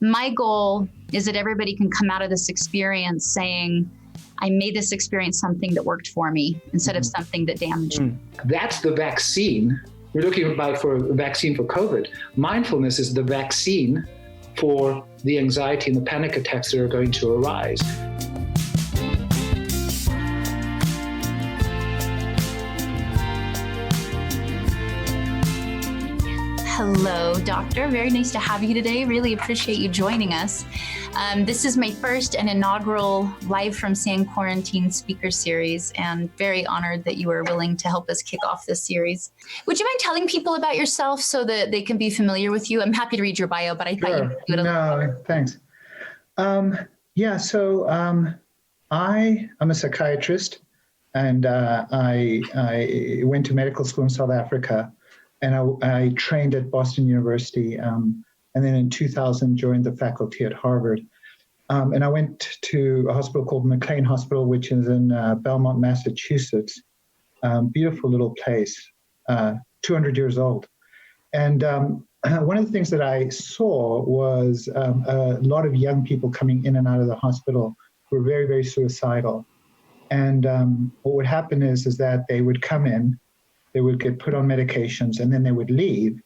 my goal is that everybody can come out of this experience saying, I made this experience something that worked for me instead of something that damaged me. That's the vaccine. We're looking for a vaccine for COVID. Mindfulness is the vaccine for the anxiety and the panic attacks that are going to arise. Hello, doctor. Very nice to have you today. Really appreciate you joining us. This is my first and inaugural Live from San Quarantine speaker series, and very honored that you are willing to help us kick off this series. Would you mind telling people about yourself so that they can be familiar with you? I'm happy to read your bio, but I thought you could do it a little better. Thanks. I'm a psychiatrist, and I went to medical school in South Africa. And I trained at Boston University, and then in 2000 joined the faculty at Harvard. And I went to a hospital called McLean Hospital, which is in Belmont, Massachusetts. Beautiful little place, 200 years old. And one of the things that I saw was a lot of young people coming in and out of the hospital who were very, very suicidal. And what would happen is that they would come in, they would get put on medications, and then they would leave,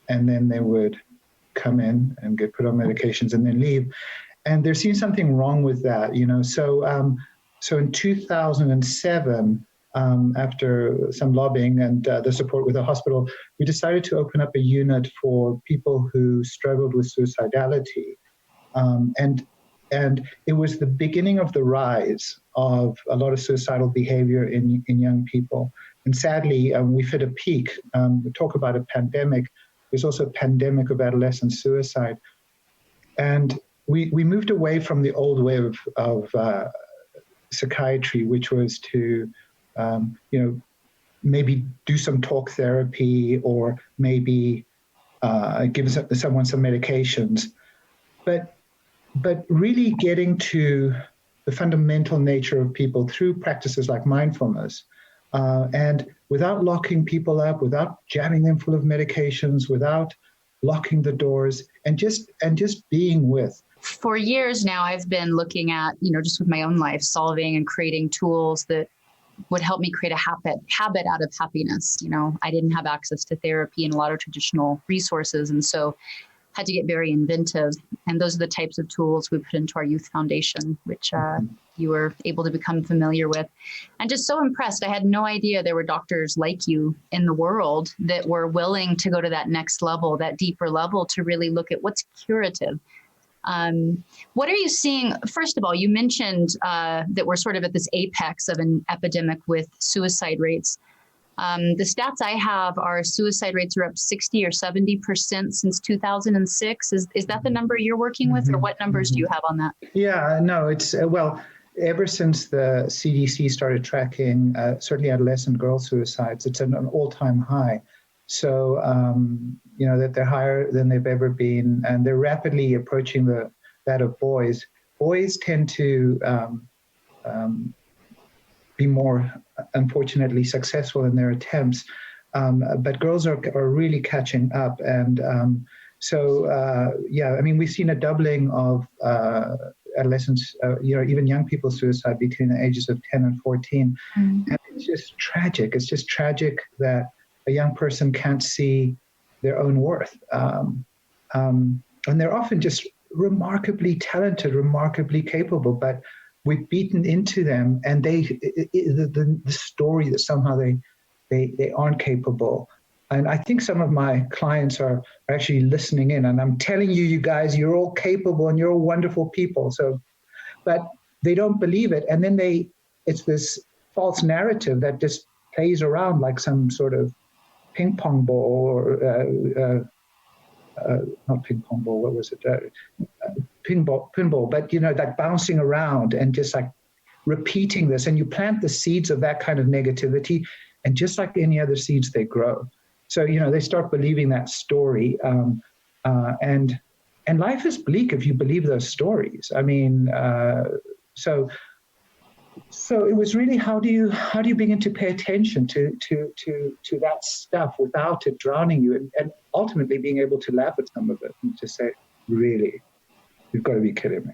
and then they would come in and get put on medications and then leave. And there seems something wrong with that, you know. So in 2007, after some lobbying and the support with the hospital, we decided to open up a unit for people who struggled with suicidality. And it was the beginning of the rise of a lot of suicidal behavior in young people. And sadly, we've hit a peak. We talk about a pandemic. There's also a pandemic of adolescent suicide. And we moved away from the old way of psychiatry, which was to, maybe do some talk therapy or maybe give someone some medications. But really getting to the fundamental nature of people through practices like mindfulness, and without locking people up, without jamming them full of medications, without locking the doors, and just being with. For years now, I've been looking at, just with my own life, solving and creating tools that would help me create a habit out of happiness. I didn't have access to therapy and a lot of traditional resources, and so had to get very inventive. And those are the types of tools we put into our youth foundation, which you were able to become familiar with. And just so impressed. I had no idea there were doctors like you in the world that were willing to go to that next level, that deeper level, to really look at what's curative. What are you seeing? First of all, you mentioned that we're sort of at this apex of an epidemic with suicide rates. The stats I have are suicide rates are up 60 or 70% since 2006. Is that the number you're working with, or what numbers do you have on that? Yeah, no, it's, ever since the CDC started tracking certainly adolescent girl suicides, it's at an all-time high. So, that they're higher than they've ever been, and they're rapidly approaching that of boys. Boys tend to be more, unfortunately, successful in their attempts, but girls are really catching up. And we've seen a doubling of adolescents, even young people's suicide between the ages of 10 and 14. Mm-hmm. And it's just tragic. It's just tragic that a young person can't see their own worth. And they're often just remarkably talented, remarkably capable, but we've beaten into them, and the story that somehow they aren't capable. And I think some of my clients are actually listening in, and I'm telling you guys, you're all capable and you're all wonderful people. So, but they don't believe it. And then it's this false narrative that just plays around like some sort of ping pong ball or not ping pong ball, what was it? Pinball, but like bouncing around and just like repeating this, and you plant the seeds of that kind of negativity, and just like any other seeds, they grow. So they start believing that story, and life is bleak if you believe those stories. I mean, so it was really how do you begin to pay attention to that stuff without it drowning you, and ultimately being able to laugh at some of it and to say, really. You've got to be kidding me.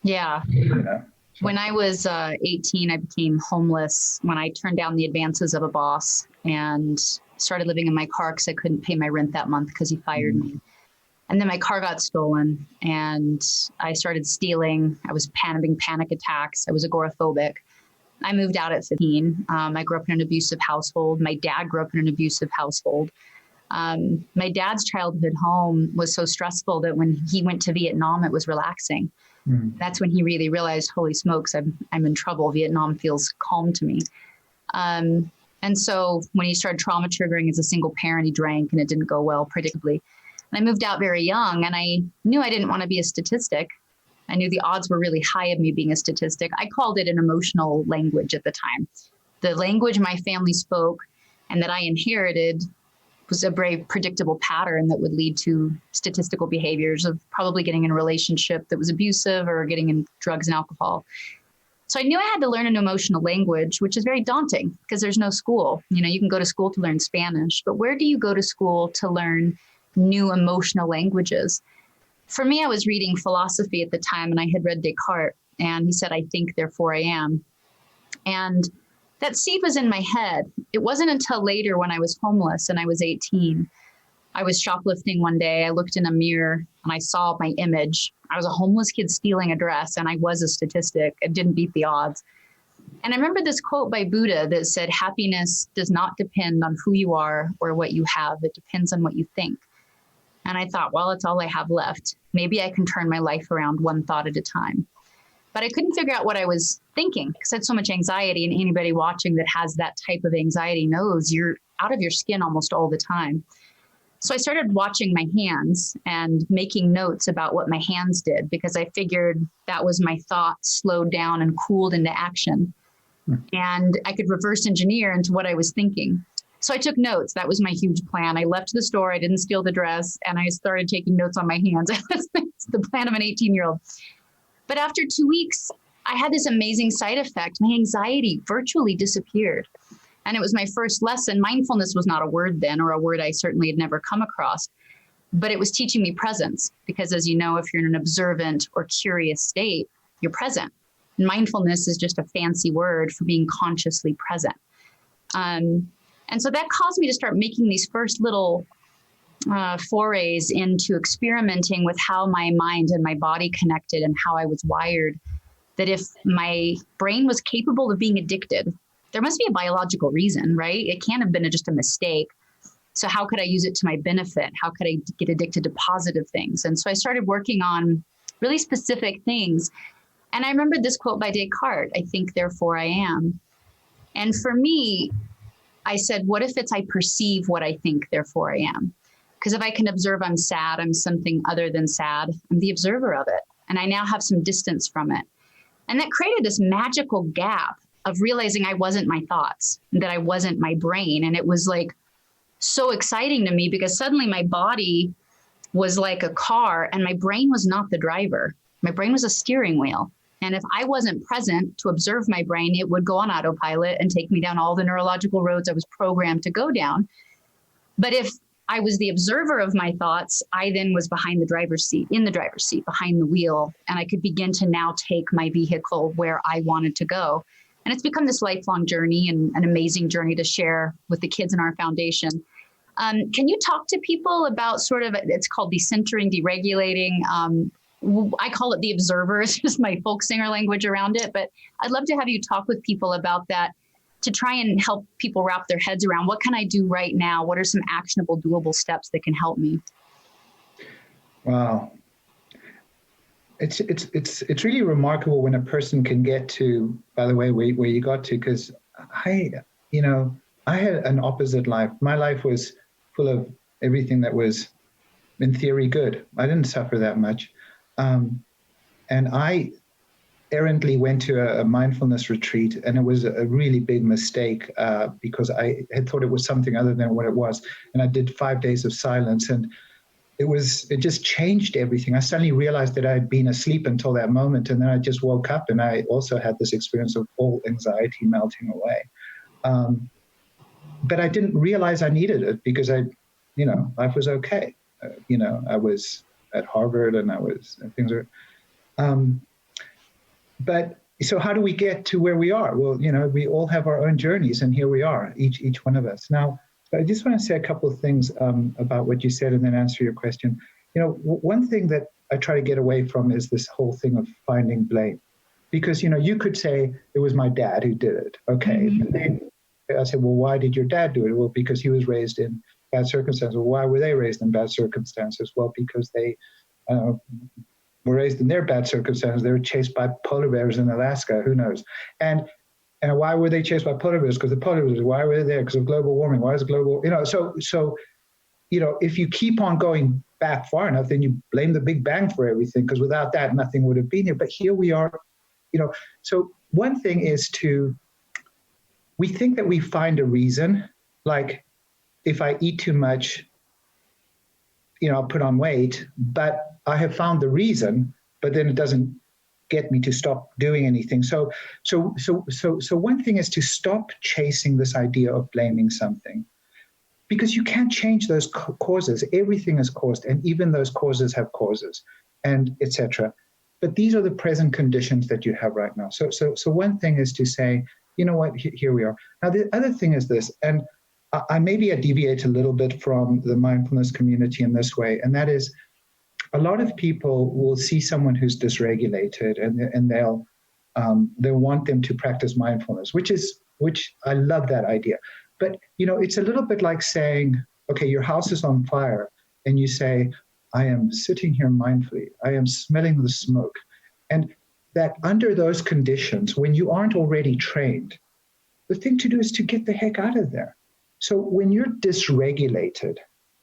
Yeah. You know? When I was 18, I became homeless when I turned down the advances of a boss and started living in my car because I couldn't pay my rent that month because he fired me. And then my car got stolen and I started stealing. I was having panic attacks. I was agoraphobic. I moved out at 15. I grew up in an abusive household. My dad grew up in an abusive household. My dad's childhood home was so stressful that when he went to Vietnam, it was relaxing. That's when he really realized, holy smokes, I'm in trouble. Vietnam feels calm to me. And so when he started trauma triggering as a single parent, he drank and it didn't go well, predictably. And I moved out very young and I knew I didn't want to be a statistic. I knew the odds were really high of me being a statistic. I called it an emotional language at the time. The language my family spoke and that I inherited was a very predictable pattern that would lead to statistical behaviors of probably getting in a relationship that was abusive or getting in drugs and alcohol. So I knew I had to learn an emotional language, which is very daunting because there's no school. You know, you can go to school to learn Spanish, but where do you go to school to learn new emotional languages? For me, I was reading philosophy at the time and I had read Descartes and he said, I think, therefore I am. And that seed was in my head. It wasn't until later when I was homeless and I was 18. I was shoplifting one day. I looked in a mirror and I saw my image. I was a homeless kid stealing a dress and I was a statistic. It didn't beat the odds. And I remember this quote by Buddha that said, happiness does not depend on who you are or what you have. It depends on what you think. And I thought, well, it's all I have left. Maybe I can turn my life around one thought at a time. But I couldn't figure out what I was thinking because I had so much anxiety, and anybody watching that has that type of anxiety knows you're out of your skin almost all the time. So I started watching my hands and making notes about what my hands did because I figured that was my thought slowed down and cooled into action. And I could reverse engineer into what I was thinking. So I took notes. That was my huge plan. I left the store. I didn't steal the dress. And I started taking notes on my hands. It's the plan of an 18-year-old. But after 2 weeks, I had this amazing side effect. My anxiety virtually disappeared. And it was my first lesson. Mindfulness was not a word then, or a word I certainly had never come across. But it was teaching me presence. Because as you know, if you're in an observant or curious state, you're present. Mindfulness is just a fancy word for being consciously present. And so that caused me to start making these first little forays into experimenting with how my mind and my body connected and how I was wired. That if my brain was capable of being addicted, there must be a biological reason, right? It can't have been just a mistake. So how could I use it to my benefit? How could I get addicted to positive things? And so I started working on really specific things. And I remembered this quote by Descartes, I think, therefore I am. And for me, I said, what if it's I perceive what I think, therefore I am? Because if I can observe I'm sad, I'm something other than sad. I'm the observer of it. And I now have some distance from it. And that created this magical gap of realizing I wasn't my thoughts, that I wasn't my brain. And it was like so exciting to me because suddenly my body was like a car and my brain was not the driver. My brain was a steering wheel. And if I wasn't present to observe my brain, it would go on autopilot and take me down all the neurological roads I was programmed to go down. But if I was the observer of my thoughts, I then was behind the driver's seat, in the driver's seat, behind the wheel. And I could begin to now take my vehicle where I wanted to go. And it's become this lifelong journey and an amazing journey to share with the kids in our foundation. Can you talk to people about sort of, it's called decentering, deregulating. I call it the observer. It's just my folk singer language around it. But I'd love to have you talk with people about that to try and help people wrap their heads around what can I do right now? What are some actionable, doable steps that can help me? Wow. It's really remarkable when a person can get to, by the way, where you got to, because I had an opposite life. My life was full of everything that was, in theory, good. I didn't suffer that much. And I errantly went to a mindfulness retreat, and it was a really big mistake because I had thought it was something other than what it was. And I did 5 days of silence, and it just changed everything. I suddenly realized that I had been asleep until that moment, and then I just woke up, and I also had this experience of all anxiety melting away. But I didn't realize I needed it because life was okay. I was at Harvard, and things were. But so how do we get to where we are? Well, we all have our own journeys, and here we are, each one of us. Now, I just want to say a couple of things about what you said and then answer your question. One thing that I try to get away from is this whole thing of finding blame. Because, you could say it was my dad who did it. Okay. Mm-hmm. But then I said, well, why did your dad do it? Well, because he was raised in bad circumstances. Well, why were they raised in bad circumstances? Well, because they were raised in their bad circumstances. They were chased by polar bears in Alaska. Who knows? And why were they chased by polar bears? Because the polar bears. Why were they there? Because of global warming. Why is global? So if you keep on going back far enough, then you blame the Big Bang for everything. Because without that, nothing would have been here. But here we are. So one thing is we think that we find a reason, like if I eat too much, I'll put on weight, but I have found the reason, but then it doesn't get me to stop doing anything. So one thing is to stop chasing this idea of blaming something, because you can't change those causes. Everything is caused, and even those causes have causes, and etc. But these are the present conditions that you have right now. So one thing is to say, you know what, here we are. Now, the other thing is this, and I maybe deviate a little bit from the mindfulness community in this way, and that is a lot of people will see someone who's dysregulated and they'll want them to practice mindfulness, which I love that idea. But, it's a little bit like saying, okay, your house is on fire, and you say, I am sitting here mindfully. I am smelling the smoke. And that under those conditions, when you aren't already trained, the thing to do is to get the heck out of there. So when you're dysregulated.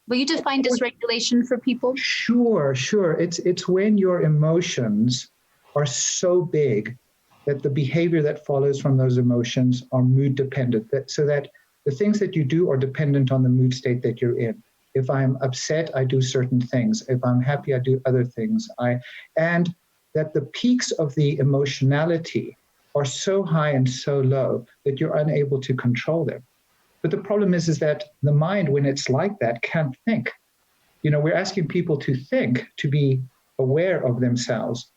Will you define dysregulation for people? Sure. It's when your emotions are so big that the behavior that follows from those emotions are mood dependent, so that the things that you do are dependent on the mood state that you're in. If I'm upset, I do certain things. If I'm happy, I do other things. And that the peaks of the emotionality are so high and so low that you're unable to control them. But the problem is that the mind, when it's like that, can't think. We're asking people to think, to be aware of themselves,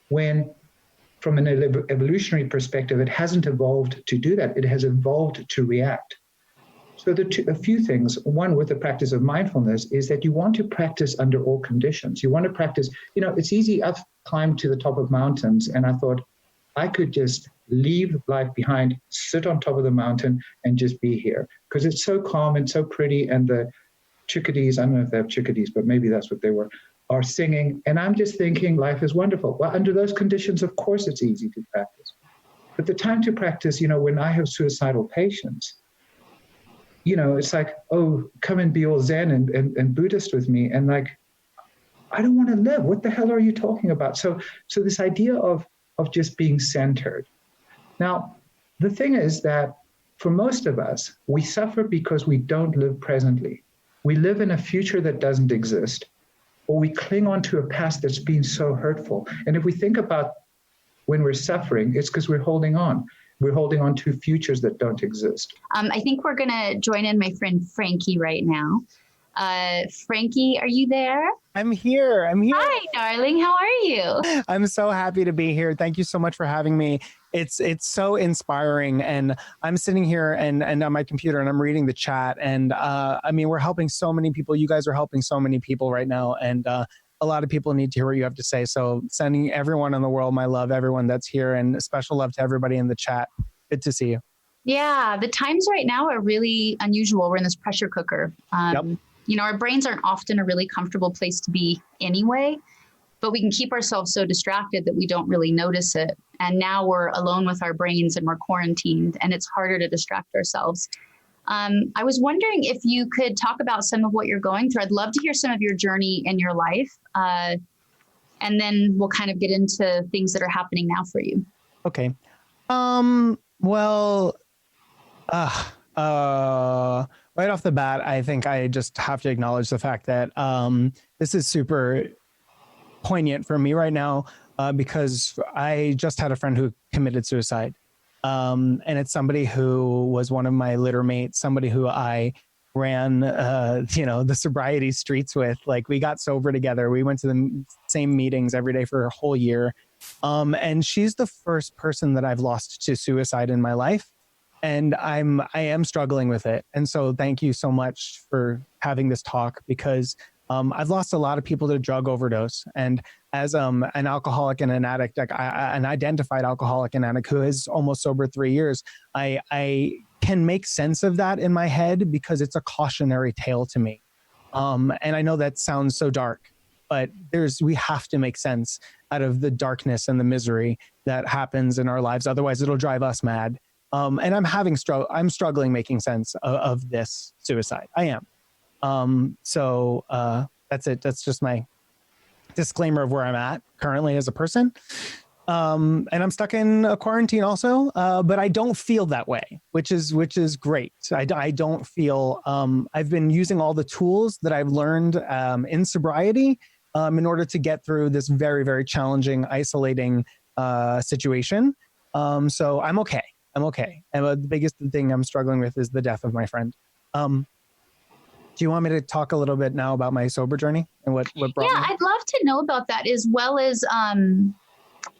when from an evolutionary perspective, it hasn't evolved to do that. It has evolved to react. So a few things. One, with the practice of mindfulness, is that you want to practice under all conditions. You want to practice, it's easy. I've climbed to the top of mountains, and I thought I could just leave life behind, sit on top of the mountain, and just be here. Because it's so calm and so pretty, and the chickadees, I don't know if they have chickadees, but maybe that's what they were, are singing. And I'm just thinking life is wonderful. Well, under those conditions, of course, it's easy to practice. But the time to practice, when I have suicidal patients, it's like, oh, come and be all Zen and Buddhist with me. And like, I don't want to live. What the hell are you talking about? So this idea of just being centered. Now, the thing is that for most of us, we suffer because we don't live presently. We live in a future that doesn't exist, or we cling on to a past that's been so hurtful. And if we think about when we're suffering, it's because we're holding on. We're holding on to futures that don't exist. I think we're going to join in my friend Frankie right now. Frankie, are you there? I'm here. Hi, darling. How are you? I'm so happy to be here. Thank you so much for having me. It's so inspiring. And I'm sitting here and on my computer and I'm reading the chat. And we're helping so many people. You guys are helping so many people right now. And a lot of people need to hear what you have to say. So sending everyone in the world my love, everyone that's here, and special love to everybody in the chat. Good to see you. Yeah, the times right now are really unusual. We're in this pressure cooker. Yep. Our brains aren't often a really comfortable place to be anyway, but we can keep ourselves so distracted that we don't really notice it. And now we're alone with our brains and we're quarantined, and it's harder to distract ourselves. I was wondering if you could talk about some of what you're going through. I'd love to hear some of your journey in your life. And then we'll kind of get into things that are happening now for you. Okay. Right off the bat, I think I just have to acknowledge the fact that this is super poignant for me right now because I just had a friend who committed suicide. And it's somebody who was one of my litter mates, somebody who I ran, the sobriety streets with. Like, we got sober together. We went to the same meetings every day for a whole year. And she's the first person that I've lost to suicide in my life. And I am struggling with it. And so thank you so much for having this talk, because I've lost a lot of people to drug overdose. And as an alcoholic and an addict, like an identified alcoholic and addict who is almost sober 3 years, I can make sense of that in my head, because it's a cautionary tale to me. And I know that sounds so dark, but we have to make sense out of the darkness and the misery that happens in our lives. Otherwise, it'll drive us mad. And I'm struggling making sense of this suicide. I am. So that's it. That's just my disclaimer of where I'm at currently as a person. And I'm stuck in a quarantine also, but I don't feel that way, which is great. I don't feel, I've been using all the tools that I've learned in sobriety in order to get through this very, very challenging, isolating situation. So I'm okay. I'm okay. And the biggest thing I'm struggling with is the death of my friend. Do you want me to talk a little bit now about my sober journey and what brought me? Yeah, I'd love to know about that, as well as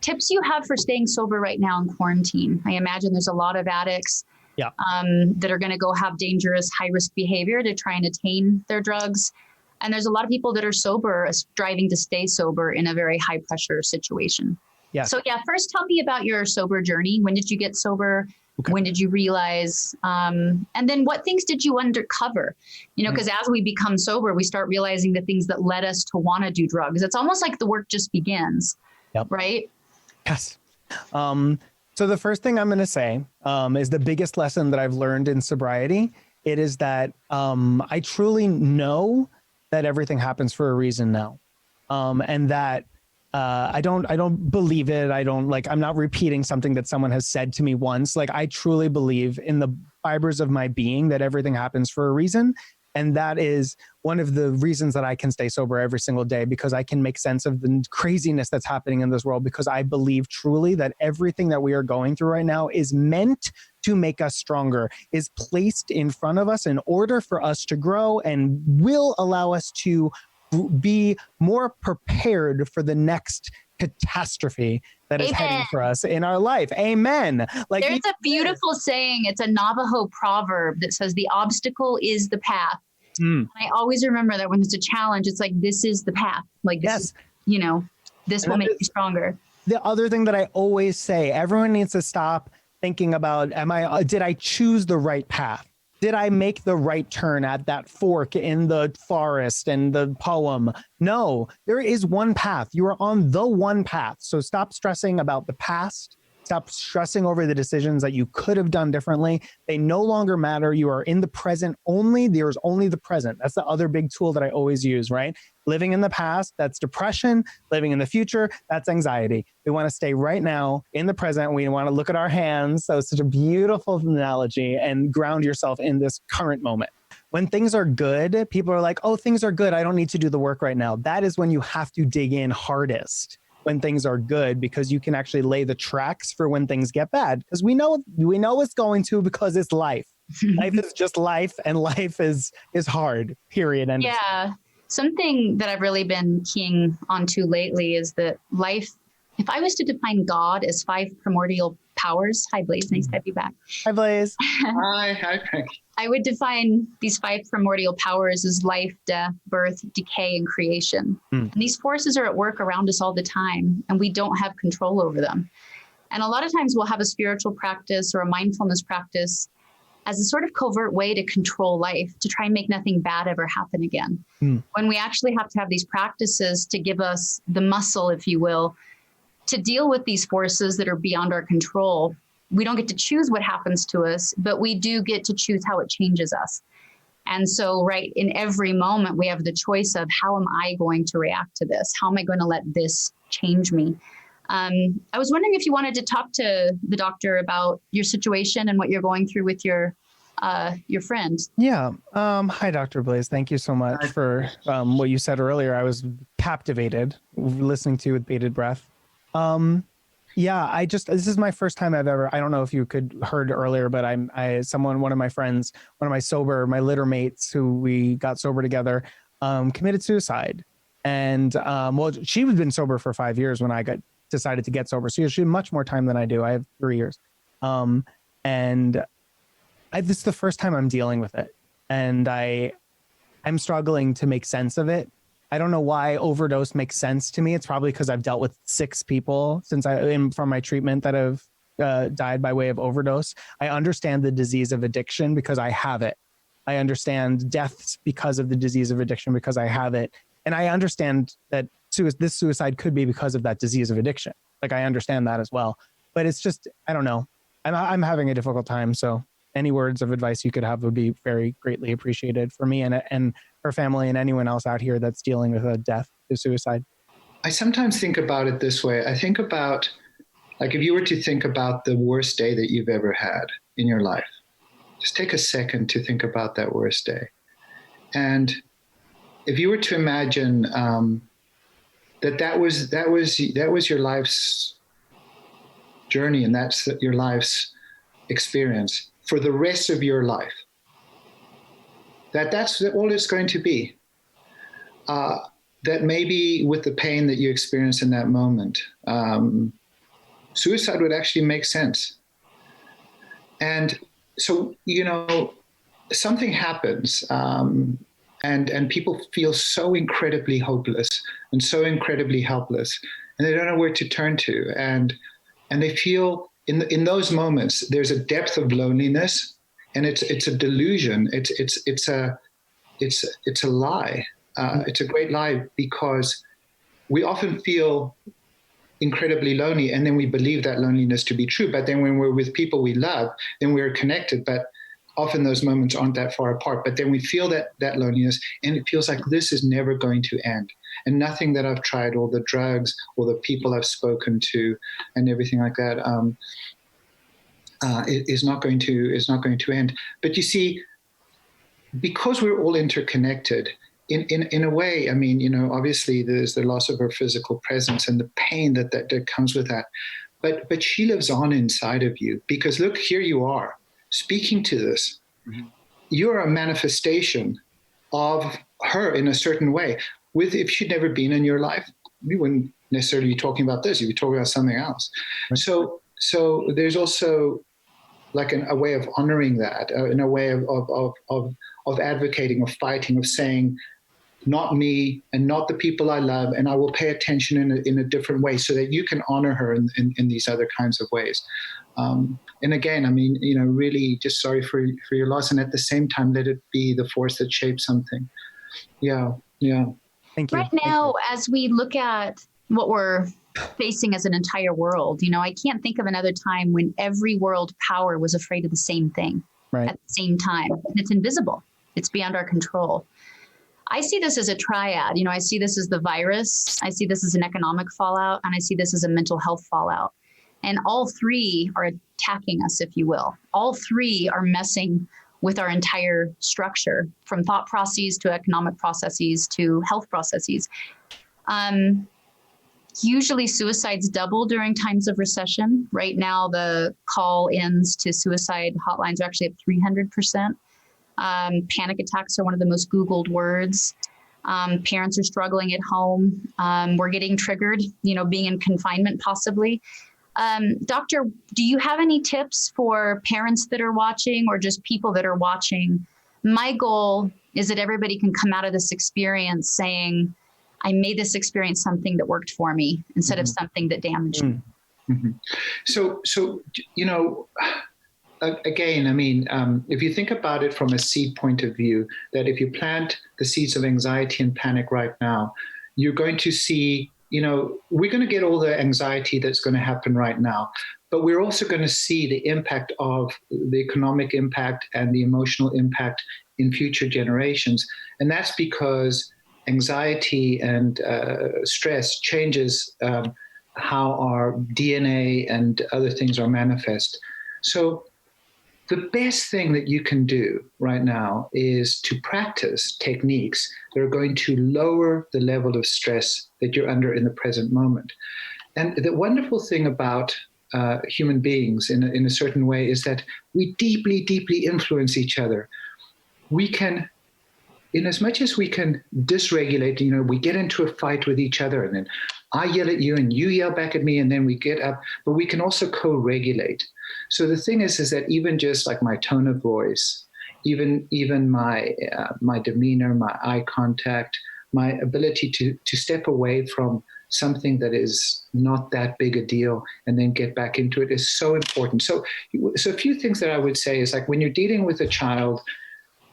tips you have for staying sober right now in quarantine. I imagine there's a lot of addicts that are going to go have dangerous, high-risk behavior to try and attain their drugs. And there's a lot of people that are sober, striving to stay sober in a very high-pressure situation. Yeah. So first tell me about your sober journey. When did you get sober? Okay. When did you realize? And then what things did you undercover? Because as we become sober, we start realizing the things that led us to want to do drugs. It's almost like the work just begins, right? Yes. So the first thing I'm going to say is the biggest lesson that I've learned in sobriety. It is that I truly know that everything happens for a reason now. And that I don't believe it. I'm not repeating something that someone has said to me once. Like, I truly believe in the fibers of my being that everything happens for a reason. And that is one of the reasons that I can stay sober every single day, because I can make sense of the craziness that's happening in this world, because I believe truly that everything that we are going through right now is meant to make us stronger, is placed in front of us in order for us to grow, and will allow us to be more prepared for the next catastrophe that is heading for us in our life. Amen. Like, there's a beautiful saying. It's a Navajo proverb that says the obstacle is the path. I always remember that when there's a challenge, it's like, this is the path. Like, this is, this will make you stronger. The other thing that I always say, everyone needs to stop thinking about, did I choose the right path? Did I make the right turn at that fork in the forest and the poem? No, there is one path. You are on the one path. So stop stressing about the past. Stop stressing over the decisions that you could have done differently. They no longer matter. You are in the present only. There's only the present. That's the other big tool that I always use, right? Living in the past, that's depression. Living in the future, that's anxiety. We want to stay right now in the present. We want to look at our hands. So it's such a beautiful analogy, and ground yourself in this current moment. When things are good, people are like, oh, things are good. I don't need to do the work right now. That is when you have to dig in hardest, when things are good, because you can actually lay the tracks for when things get bad. Because we know it's going to, because it's life. Life is just life, and life is hard, period. And something that I've really been keying onto lately is that life, if I was to define God as 5 primordial powers. Hi, Blaise. Nice to have you back. Hi, Blaise. Hi, Frankie. I would define these 5 primordial powers as life, death, birth, decay, and creation. And these forces are at work around us all the time, and we don't have control over them. And a lot of times we'll have a spiritual practice or a mindfulness practice as a sort of covert way to control life, to try and make nothing bad ever happen again. When we actually have to have these practices to give us the muscle, if you will, to deal with these forces that are beyond our control. We don't get to choose what happens to us, but we do get to choose how it changes us. And so, right, in every moment, we have the choice of, how am I going to react to this? How am I going to let this change me? I was wondering if you wanted to talk to the doctor about your situation and what you're going through with your friend. Yeah. Hi, Dr. Blaise. Thank you so much for what you said earlier. I was captivated, listening to with bated breath. Yeah, this is my first time I've ever, I don't know if you could heard earlier, but one of my friends, one of my litter mates who we got sober together, committed suicide. And, well, she had been sober for 5 years when I decided to get sober. So she had much more time than I do. I have 3 years. And this is the first time I'm dealing with it. And I'm struggling to make sense of it. I don't know why overdose makes sense to me. It's probably because I've dealt with 6 people from my treatment that have died by way of overdose. I understand the disease of addiction because I have it. I understand deaths because of the disease of addiction because I have it. And I understand that this suicide could be because of that disease of addiction. Like, I understand that as well. But it's just, I don't know. I'm having a difficult time. So any words of advice you could have would be very greatly appreciated for me and her family and anyone else out here that's dealing with a death through suicide. I sometimes think about it this way. I think about, like, if you were to think about the worst day that you've ever had in your life, just take a second to think about that worst day. And if you were to imagine that was your life's journey, and that's your life's experience for the rest of your life, that's all it's going to be. That maybe with the pain that you experience in that moment, suicide would actually make sense. And so, something happens, and people feel so incredibly hopeless and so incredibly helpless, and they don't know where to turn to. And they feel in those moments, there's a depth of loneliness, and it's a delusion. It's a lie. It's a great lie, because we often feel incredibly lonely, and then we believe that loneliness to be true. But then when we're with people we love, then we're connected. But often those moments aren't that far apart. But then we feel that loneliness, and it feels like this is never going to end. And nothing that I've tried, all the drugs, or the people I've spoken to, and everything like that, is not going to end. But you see, because we're all interconnected, in a way, I mean, obviously there's the loss of her physical presence and the pain that comes with that. But she lives on inside of you, because look, here you are speaking to this. Mm-hmm. You're a manifestation of her in a certain way. If she'd never been in your life, we wouldn't necessarily be talking about this. You'd be talking about something else. Right. So there's also like a way of honoring that, in a way of advocating, of fighting, of saying, not me and not the people I love, and I will pay attention in a different way, so that you can honor her in these other kinds of ways. And again, I mean, really just sorry for your loss, and at the same time, let it be the force that shapes something. Yeah. Thank you. Right now, as we look at what we're facing as an entire world, I can't think of another time when every world power was afraid of the same thing at the same time. And it's invisible. It's beyond our control. I see this as a triad. I see this as the virus. I see this as an economic fallout, and I see this as a mental health fallout. And all 3 are attacking us, if you will. All 3 are messing with our entire structure, from thought processes to economic processes to health processes. Usually suicides double during times of recession. Right now, the call-ins to suicide hotlines are actually up 300%. Panic attacks are one of the most Googled words. Parents are struggling at home. We're getting triggered, being in confinement possibly. Doctor, do you have any tips for parents that are watching, or just people that are watching? My goal is that everybody can come out of this experience saying, I made this experience something that worked for me instead of something that damaged me. Mm-hmm. So, again, I mean, if you think about it from a seed point of view, that if you plant the seeds of anxiety and panic right now, you're going to see, we're going to get all the anxiety that's going to happen right now, but we're also going to see the impact of the economic impact and the emotional impact in future generations. And that's because anxiety and stress changes how our DNA and other things are manifest. So the best thing that you can do right now is to practice techniques that are going to lower the level of stress that you're under in the present moment. And the wonderful thing about human beings in a certain way is that we deeply, deeply influence each other. We can, in as much as we can dysregulate, we get into a fight with each other, and then I yell at you and you yell back at me, and then we get up, but we can also co-regulate. So the thing is that even just like my tone of voice, even my demeanor, my eye contact, my ability to step away from something that is not that big a deal and then get back into it is so important. So a few things that I would say is like when you're dealing with a child,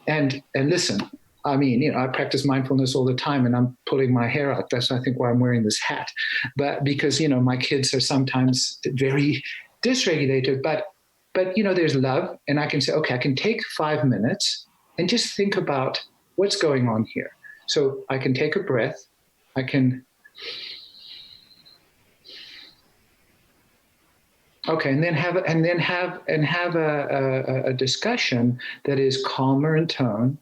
and listen, I mean, I practice mindfulness all the time and I'm pulling my hair out. That's, I think, why I'm wearing this hat. But because, my kids are sometimes very dysregulated, but there's love. And I can say, okay, I can take 5 minutes and just think about what's going on here. So I can take a breath. I can, okay, and then have a discussion that is calmer in tone,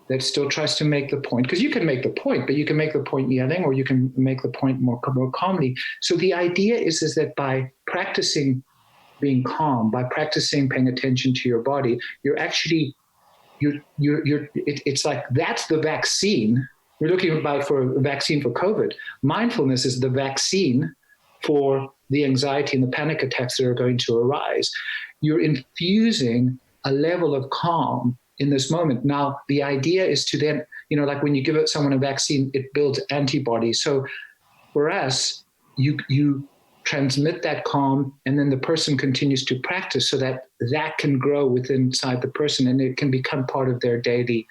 that still tries to make the point, because you can make the point, but you can make the point yelling, or you can make the point more calmly. So the idea is that by practicing being calm, by practicing paying attention to your body, you're actually, it's like that's the vaccine. We're looking for a vaccine for COVID. Mindfulness is the vaccine for the anxiety and the panic attacks that are going to arise. You're infusing a level of calm in this moment. Now, the idea is to then, like when you give someone a vaccine, it builds antibodies. So for us, you transmit that calm, and then the person continues to practice so that can grow inside the person, and it can become part of their daily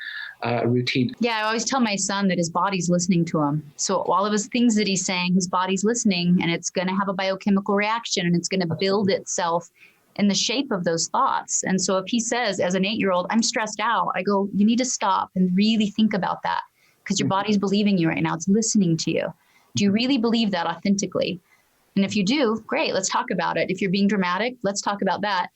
routine. Yeah, I always tell my son that his body's listening to him. So all of his things that he's saying, his body's listening, and it's going to have a biochemical reaction, and it's going to build itself in the shape of those thoughts. And so if he says, as an 8-year-old, I'm stressed out, I go, you need to stop and really think about that, because your body's believing you right now. It's listening to you. Do you really believe that authentically? And if you do, great, let's talk about it. If you're being dramatic, let's talk about that.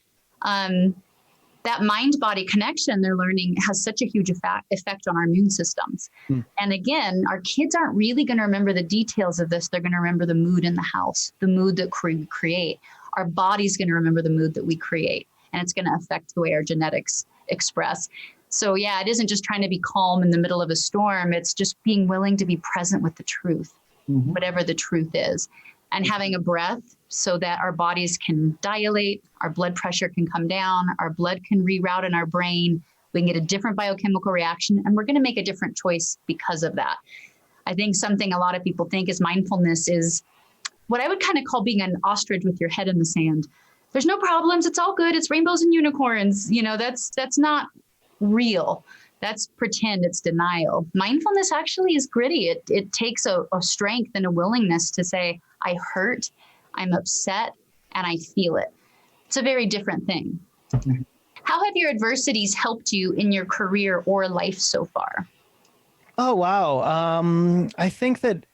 That mind-body connection they're learning has such a huge effect on our immune systems. And again, our kids aren't really going to remember the details of this. They're going to remember the mood in the house, the mood that we create. Our body's going to remember the mood that we create, and it's going to affect the way our genetics express. So yeah, it isn't just trying to be calm in the middle of a storm. It's just being willing to be present with the truth, whatever the truth is, and having a breath so that our bodies can dilate, our blood pressure can come down, our blood can reroute in our brain. We can get a different biochemical reaction, and we're going to make a different choice because of that. I think something a lot of people think is mindfulness is what I would kind of call being an ostrich with your head in the sand. There's no problems. It's all good. It's rainbows and unicorns. That's not real. That's pretend. It's denial. Mindfulness actually is gritty. It takes a strength and a willingness to say, I hurt, I'm upset, and I feel it. It's a very different thing. How have your adversities helped you in your career or life so far? Oh, wow. I think that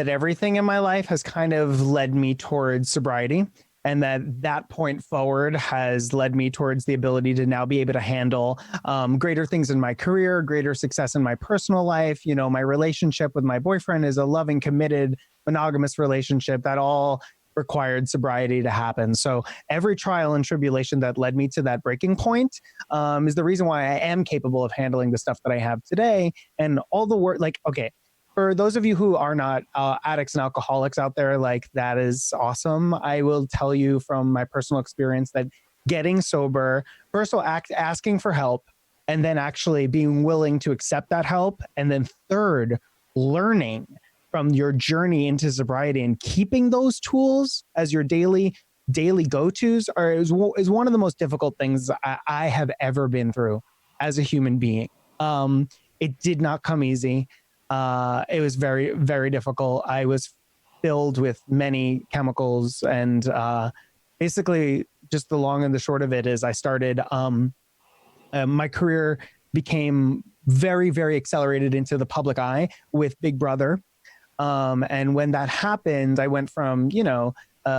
everything in my life has kind of led me towards sobriety, and that point forward has led me towards the ability to now be able to handle greater things in my career, greater success in my personal life. My relationship with my boyfriend is a loving, committed, monogamous relationship that all required sobriety to happen. So every trial and tribulation that led me to that breaking point is the reason why I am capable of handling the stuff that I have today. And all the work, for those of you who are not addicts and alcoholics out there, that is awesome. I will tell you from my personal experience that getting sober, first of all, asking for help, and then actually being willing to accept that help. And then third, learning from your journey into sobriety and keeping those tools as your daily go-tos is one of the most difficult things I have ever been through as a human being. It did not come easy. It was very, very difficult. I was filled with many chemicals, and basically just the long and the short of it is I started, my career became very, very accelerated into the public eye with Big Brother. And when that happened, I went from, just a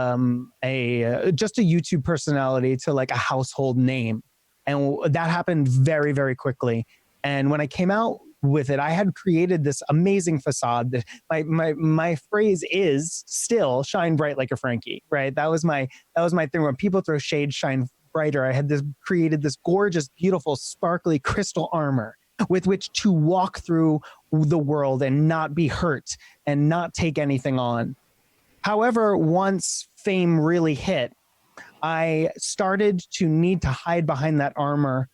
YouTube personality to like a household name. And that happened very, very quickly. And when I came out with it. I had created this amazing facade that my phrase is still shine bright like a Frankie, right? That was my thing. When people throw shade, shine brighter. I had created this gorgeous, beautiful, sparkly crystal armor with which to walk through the world and not be hurt and not take anything on. However, once fame really hit, I started to need to hide behind that armor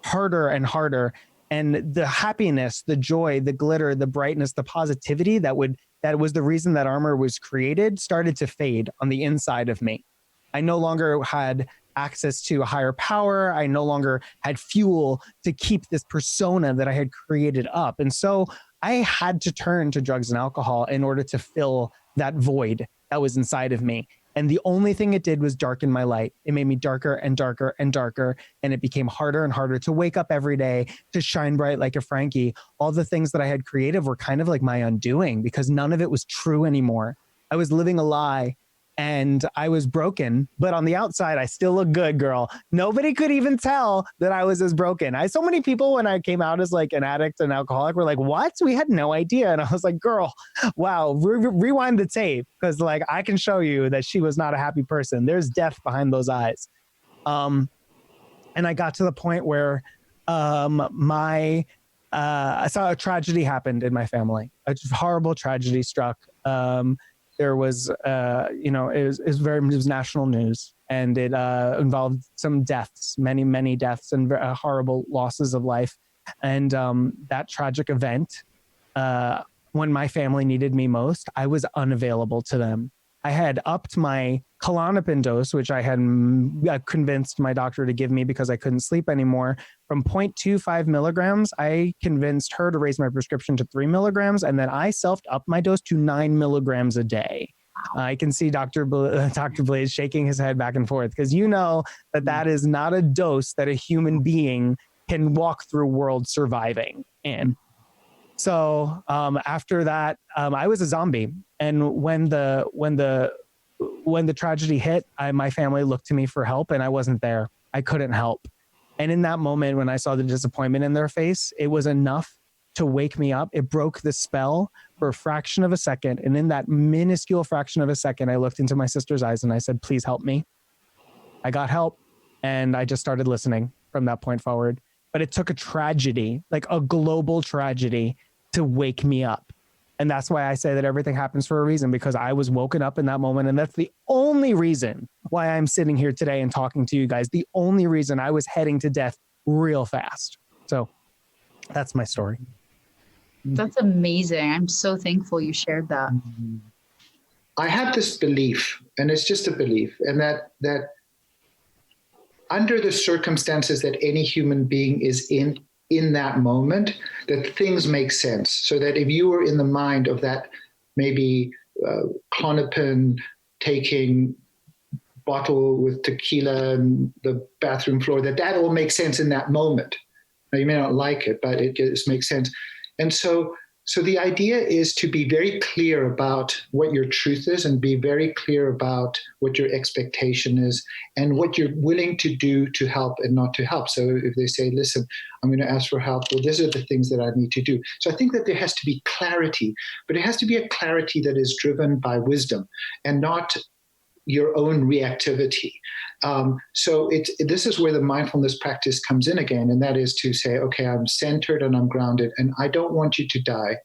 harder and harder. And the happiness, the joy, the glitter, the brightness, the positivity that was the reason that armor was created started to fade on the inside of me. I no longer had access to a higher power. I no longer had fuel to keep this persona that I had created up. And so I had to turn to drugs and alcohol in order to fill that void that was inside of me. And the only thing it did was darken my light. It made me darker and darker and darker. And it became harder and harder to wake up every day, to shine bright like a Frankie. All the things that I had created were kind of like my undoing because none of it was true anymore. I was living a lie and I was broken, but on the outside, I still look good, girl. Nobody could even tell that I was as broken. So many people, when I came out as like an addict and alcoholic, were like, what? We had no idea. And I was like, girl, wow, rewind the tape. Because like, I can show you that she was not a happy person. There's death behind those eyes. And I got to the point where I saw a tragedy happened in my family. A horrible tragedy struck. There was, it was national news, and it involved some deaths, many deaths, and horrible losses of life. And that tragic event, when my family needed me most, I was unavailable to them. I had upped my Klonopin dose, which I had convinced my doctor to give me because I couldn't sleep anymore. From 0.25 milligrams, I convinced her to raise my prescription to 3 milligrams, and then I self-upped my dose to 9 milligrams a day. I can see Dr. Blaise shaking his head back and forth because you know that is not a dose that a human being can walk through world surviving in. So after that, I was a zombie. And when the tragedy hit, my family looked to me for help, and I wasn't there. I couldn't help. And in that moment, when I saw the disappointment in their face, it was enough to wake me up. It broke the spell for a fraction of a second. And in that minuscule fraction of a second, I looked into my sister's eyes and I said, please help me. I got help, and I just started listening from that point forward. But it took a tragedy, like a global tragedy, to wake me up. And that's why I say that everything happens for a reason, because I was woken up in that moment. And that's the only reason why I'm sitting here today and talking to you guys. The only reason I was heading to death real fast. So that's my story. That's amazing. I'm so thankful you shared that. I have this belief, and it's just a belief, and that under the circumstances that any human being is in that moment, that things make sense. So that if you were in the mind of that maybe Klonopin taking bottle with tequila and the bathroom floor, that all makes sense in that moment. Now, you may not like it, but it just makes sense. And so the idea is to be very clear about what your truth is, and be very clear about what your expectation is and what you're willing to do to help and not to help. So if they say, listen, I'm going to ask for help, well, these are the things that I need to do. So I think that there has to be clarity, but it has to be a clarity that is driven by wisdom and not your own reactivity. So this is where the mindfulness practice comes in again, and that is to say, okay, I'm centered and I'm grounded, and I don't want you to die,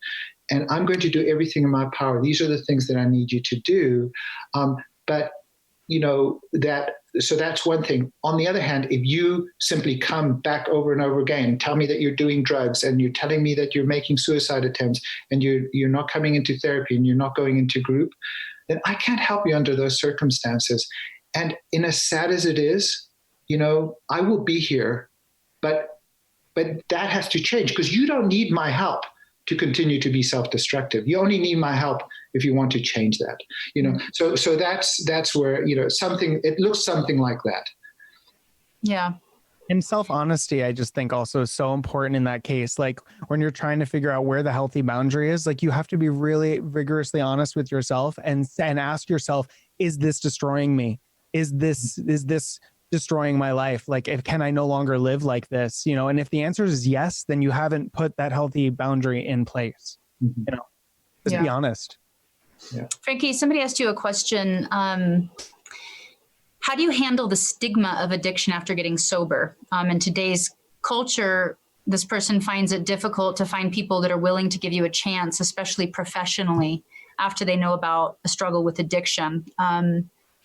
and I'm going to do everything in my power. These are the things that I need you to do. But you know so that's one thing. On the other hand, if you simply come back over and over again and tell me that you're doing drugs, and you're telling me that you're making suicide attempts, and you're not coming into therapy, and you're not going into group, then I can't help you under those circumstances. And in as sad as it is, I will be here, but that has to change, because you don't need my help to continue to be self-destructive. You only need my help if you want to change that, So that's where, it looks something like that. Yeah. And self-honesty, I just think also is so important in that case. Like when you're trying to figure out where the healthy boundary is, like you have to be really rigorously honest with yourself and ask yourself, is this destroying me? Is this destroying my life? Like, can I no longer live like this? You know, and if the answer is yes, then you haven't put that healthy boundary in place. You know, just be honest. Yeah. Frankie, somebody asked you a question. How do you handle the stigma of addiction after getting sober? In today's culture, this person finds it difficult to find people that are willing to give you a chance, especially professionally, after they know about a struggle with addiction.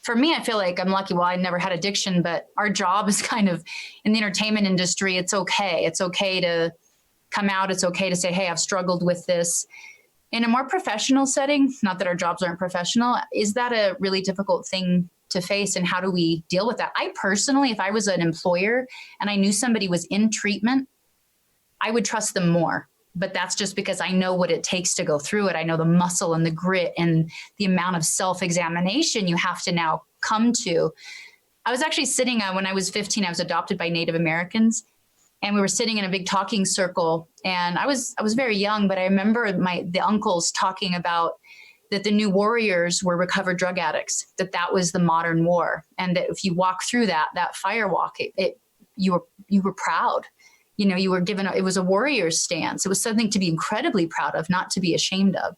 For me, I feel like I'm lucky. Well, I never had addiction, but our job is kind of in the entertainment industry. It's okay. It's okay to come out. It's okay to say, hey, I've struggled with this. In a more professional setting, not that our jobs aren't professional, is that a really difficult thing to face, and how do we deal with that? I personally, if I was an employer and I knew somebody was in treatment, I would trust them more. But that's just because I know what it takes to go through it. I know the muscle and the grit and the amount of self-examination you have to now come to. I was actually sitting, when I was 15, I was adopted by Native Americans, and we were sitting in a big talking circle, and I was very young, but I remember the uncles talking about that the new warriors were recovered drug addicts, that was the modern war. And that if you walk through that fire walk, you were proud. You know, you were given, it was a warrior's stance. It was something to be incredibly proud of, not to be ashamed of.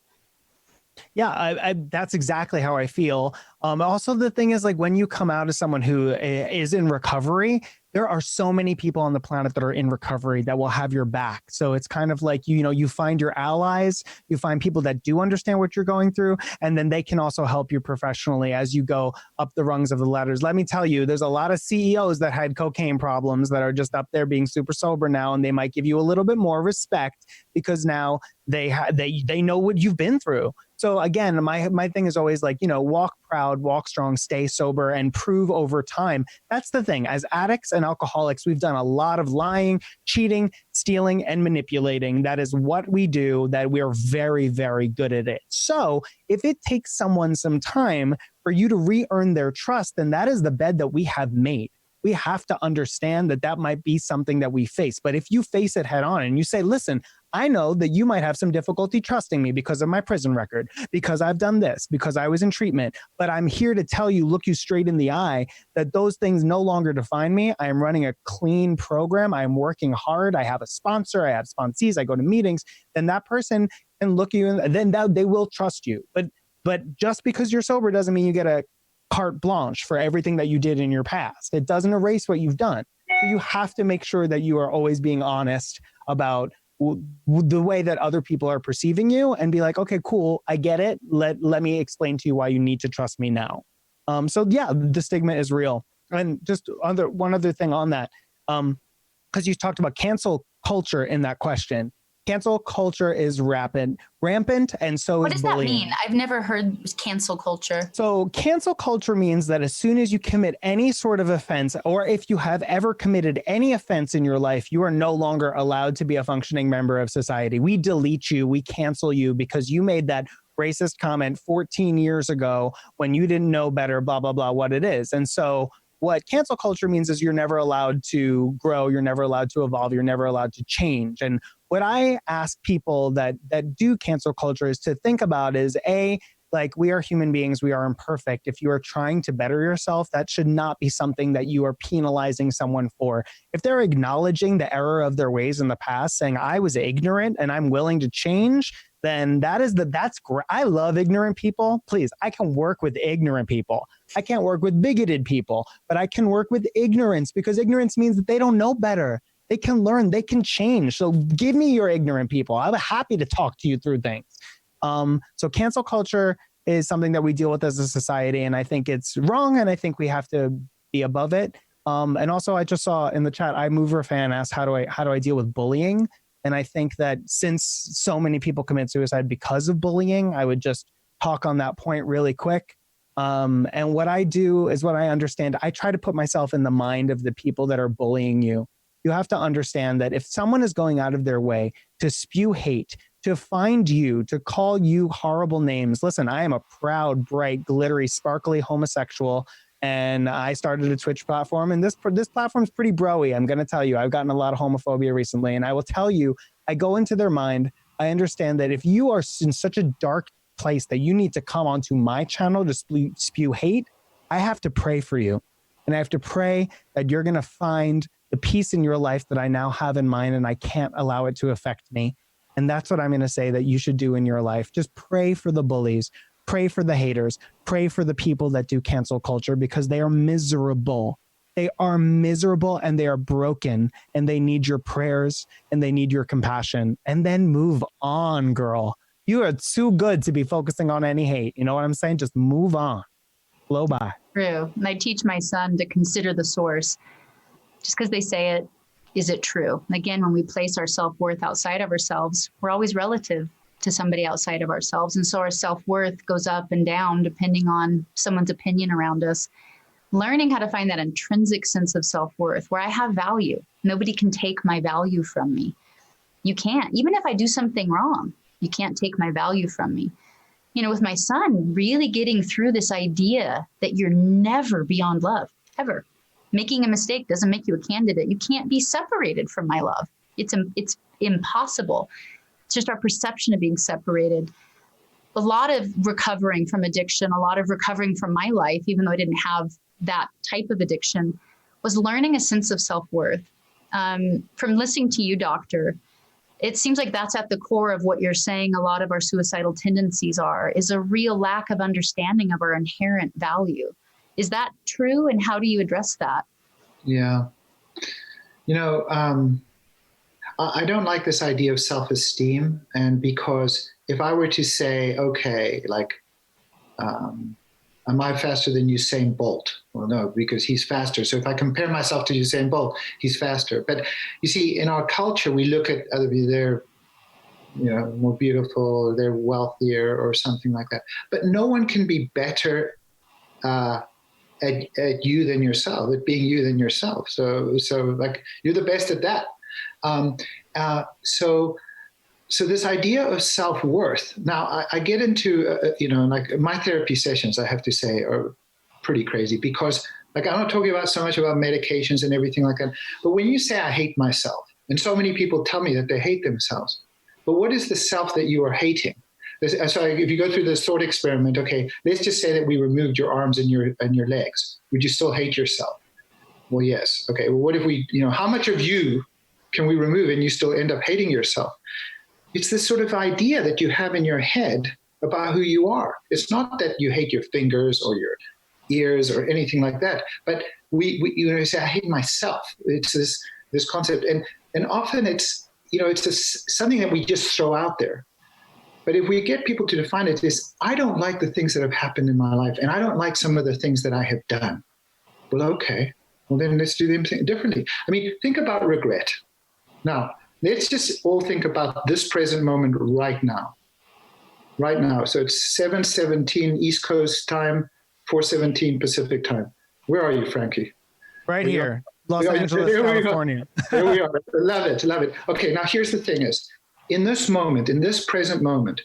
Yeah, that's exactly how I feel. Also, the thing is, like, when you come out as someone who is in recovery, there are so many people on the planet that are in recovery that will have your back. So it's kind of like, you know, you find your allies, you find people that do understand what you're going through, and then they can also help you professionally as you go up the rungs of the ladders. Let me tell you, there's a lot of CEOs that had cocaine problems that are just up there being super sober now, and they might give you a little bit more respect because now they know what you've been through. So again, my thing is always like, you know, walk proud, walk strong, stay sober, and prove over time. That's the thing. As addicts and alcoholics, we've done a lot of lying, cheating, stealing, and manipulating. That is what we do, that we're very, very good at it. So if it takes someone some time for you to re-earn their trust, then that is the bed that we have made. We have to understand that might be something that we face. But if you face it head on and you say, listen, I know that you might have some difficulty trusting me because of my prison record, because I've done this, because I was in treatment, but I'm here to tell you, look you straight in the eye, that those things no longer define me. I am running a clean program. I am working hard. I have a sponsor. I have sponsees. I go to meetings. Then that person can look you in, then they will trust you. But just because you're sober doesn't mean you get a carte blanche for everything that you did in your past. It doesn't erase what you've done. So you have to make sure that you are always being honest about the way that other people are perceiving you, and be like, okay, cool, I get it. Let me explain to you why you need to trust me now. So yeah, the stigma is real. And just one other thing on that, because you talked about cancel culture in that question. Cancel culture is rampant, and so what is bullying. What does that mean? I've never heard cancel culture. So cancel culture means that as soon as you commit any sort of offense, or if you have ever committed any offense in your life, you are no longer allowed to be a functioning member of society. We delete you, we cancel you because you made that racist comment 14 years ago when you didn't know better, blah, blah, blah, what it is. And so what cancel culture means is you're never allowed to grow, you're never allowed to evolve, you're never allowed to change. And what I ask people that do cancel culture is to think about is, like, we are human beings, we are imperfect. If you are trying to better yourself, that should not be something that you are penalizing someone for. If they're acknowledging the error of their ways in the past, saying, I was ignorant and I'm willing to change, then that's great. I love ignorant people. Please, I can work with ignorant people. I can't work with bigoted people, but I can work with ignorance, because ignorance means that they don't know better. They can learn, they can change. So give me your ignorant people. I'm happy to talk to you through things. So cancel culture is something that we deal with as a society, and I think it's wrong, and I think we have to be above it. And also, I just saw in the chat, iMover fan asked, how do I deal with bullying? And I think that since so many people commit suicide because of bullying, I would just talk on that point really quick. And what I do is, what I understand, I try to put myself in the mind of the people that are bullying you. You have to understand that if someone is going out of their way to spew hate, to find you, to call you horrible names. Listen, I am a proud, bright, glittery, sparkly homosexual, and I started a Twitch platform, and this platform is pretty bro-y. I'm going to tell you, I've gotten a lot of homophobia recently, and I will tell you, I go into their mind. I understand that if you are in such a dark place that you need to come onto my channel to spew hate, I have to pray for you. And I have to pray that you're going to find the peace in your life that I now have in mine, and I can't allow it to affect me. And that's what I'm going to say that you should do in your life. Just pray for the bullies, pray for the haters, pray for the people that do cancel culture, because they are miserable. They are miserable and they are broken, and they need your prayers and they need your compassion. And then move on, girl. You are too good to be focusing on any hate. You know what I'm saying? Just move on. Blow by. True. And I teach my son to consider the source. Just because they say it, is it true? And again, when we place our self-worth outside of ourselves, we're always relative to somebody outside of ourselves. And so our self-worth goes up and down depending on someone's opinion around us. Learning how to find that intrinsic sense of self-worth where I have value. Nobody can take my value from me. You can't. Even if I do something wrong, you can't take my value from me. You know, with my son, really getting through this idea that you're never beyond love, ever. Making a mistake doesn't make you a candidate. You can't be separated from my love. It's impossible. It's just our perception of being separated. A lot of recovering from addiction, a lot of recovering from my life, even though I didn't have that type of addiction, was learning a sense of self-worth. From listening to you, doctor, it seems like that's at the core of what you're saying a lot of our suicidal tendencies are, is a real lack of understanding of our inherent value. Is that true? And how do you address that? Yeah. You know, I don't like this idea of self-esteem. And because if I were to say, okay, like, am I faster than Usain Bolt? Well, no, because he's faster. So if I compare myself to Usain Bolt, he's faster. But you see, in our culture, we look at other people, they're, you know, more beautiful, or they're wealthier or something like that. But no one can be better at you than yourself, at being you than yourself. So like, you're the best at that. So this idea of self-worth, now I get into, you know, like my therapy sessions, I have to say, are pretty crazy because, like, I'm not talking about so much about medications and everything like that, but when you say I hate myself, and so many people tell me that they hate themselves, but what is the self that you are hating? So if you go through this thought experiment, okay, let's just say that we removed your arms and your legs. Would you still hate yourself? Well, yes. Okay, well, what if we, you know, how much of you can we remove and you still end up hating yourself? It's this sort of idea that you have in your head about who you are. It's not that you hate your fingers or your ears or anything like that, but we you know, say, I hate myself. It's this concept. And often it's, you know, it's something that we just throw out there. But if we get people to define it as, I don't like the things that have happened in my life, and I don't like some of the things that I have done. Well, okay. Well, then let's do them differently. I mean, think about regret. Now, let's just all think about this present moment right now. Right now. So it's 7:17 East Coast time, 4:17 Pacific time. Where are you, Frankie? Right here, Los Angeles, California. There we are. Love it, love it. Okay, now here's the thing is, in this moment, in this present moment,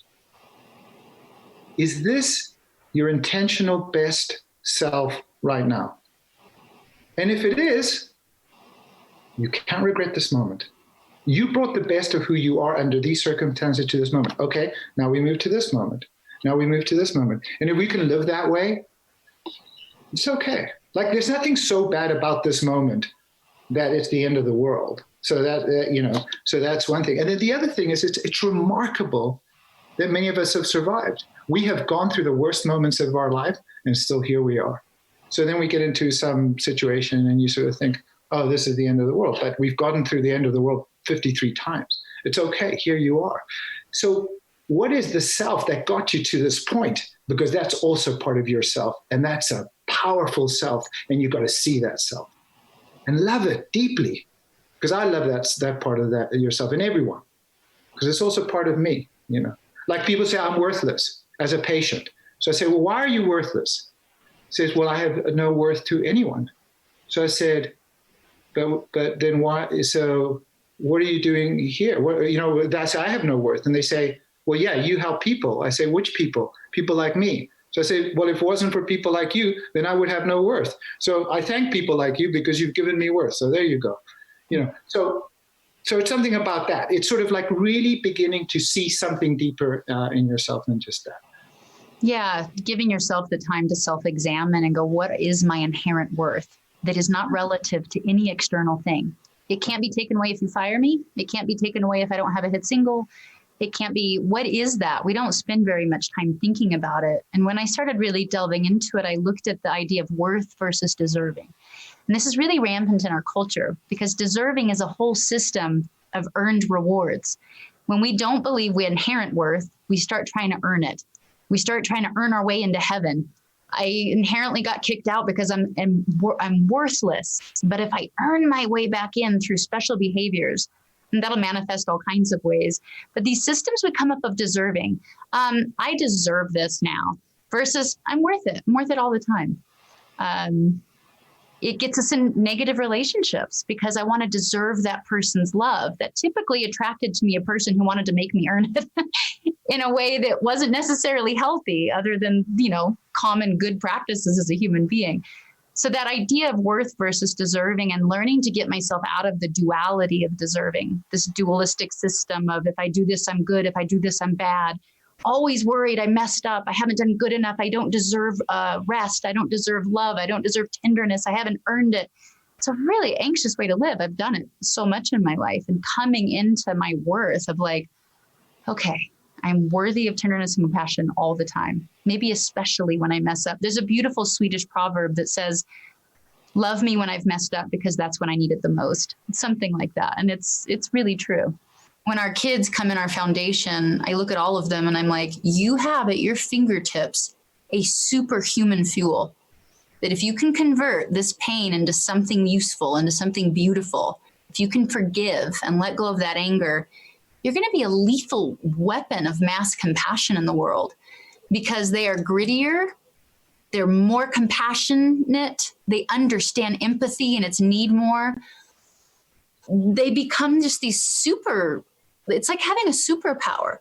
is this your intentional best self right now? And if it is, you can't regret this moment. You brought the best of who you are under these circumstances to this moment. Okay, now we move to this moment. Now we move to this moment. And if we can live that way, it's okay. Like, there's nothing so bad about this moment that it's the end of the world. So that, you know, so that's one thing. And then the other thing is, it's remarkable that many of us have survived. We have gone through the worst moments of our life, and still here we are. So then we get into some situation and you sort of think, oh, this is the end of the world. But we've gotten through the end of the world 53 times. It's okay, here you are. So what is the self that got you to this point? Because that's also part of yourself, and that's a powerful self, and you've got to see that self and love it deeply. Because I love that part of that yourself in everyone, because it's also part of me, you know. Like people say, I'm worthless as a patient. So I say, well, why are you worthless? He says, well, I have no worth to anyone. So I said, but then why? So what are you doing here? What, you know, that's, I have no worth. And they say, well, yeah, you help people. I say, which people? People like me. So I say, well, if it wasn't for people like you, then I would have no worth. So I thank people like you because you've given me worth. So there you go. You know, so it's something about that. It's sort of like really beginning to see something deeper in yourself than just that. Yeah, giving yourself the time to self-examine and go, what is my inherent worth? that is not relative to any external thing. It can't be taken away if you fire me. It can't be taken away if I don't have a hit single. It can't be, what is that? We don't spend very much time thinking about it. And when I started really delving into it, I looked at the idea of worth versus deserving. And this is really rampant in our culture because deserving is a whole system of earned rewards. When we don't believe we inherent worth, we start trying to earn it. We start trying to earn our way into heaven. I inherently got kicked out because I'm worthless. But if I earn my way back in through special behaviors, and that'll manifest all kinds of ways. But these systems would come up of deserving. I deserve this now versus I'm worth it. I'm worth it all the time. It gets us in negative relationships because I want to deserve that person's love. That typically attracted to me a person who wanted to make me earn it in a way that wasn't necessarily healthy other than, common good practices as a human being. So that idea of worth versus deserving and learning to get myself out of the duality of deserving, this dualistic system of if I do this, I'm good. If I do this, I'm bad. Always worried I messed up. I haven't done good enough. I don't deserve rest. I don't deserve love. I don't deserve tenderness. I haven't earned it. It's a really anxious way to live. I've done it so much in my life and coming into my worth of like, okay, I'm worthy of tenderness and compassion all the time, maybe especially when I mess up. There's a beautiful Swedish proverb that says, love me when I've messed up because that's when I need it the most. Something like that. And it's really true. When our kids come in our foundation, I look at all of them and I'm like, you have at your fingertips a superhuman fuel that if you can convert this pain into something useful, into something beautiful, if you can forgive and let go of that anger, you're going to be a lethal weapon of mass compassion in the world because they are grittier, they're more compassionate, they understand empathy and its need more. They become just these it's like having a superpower.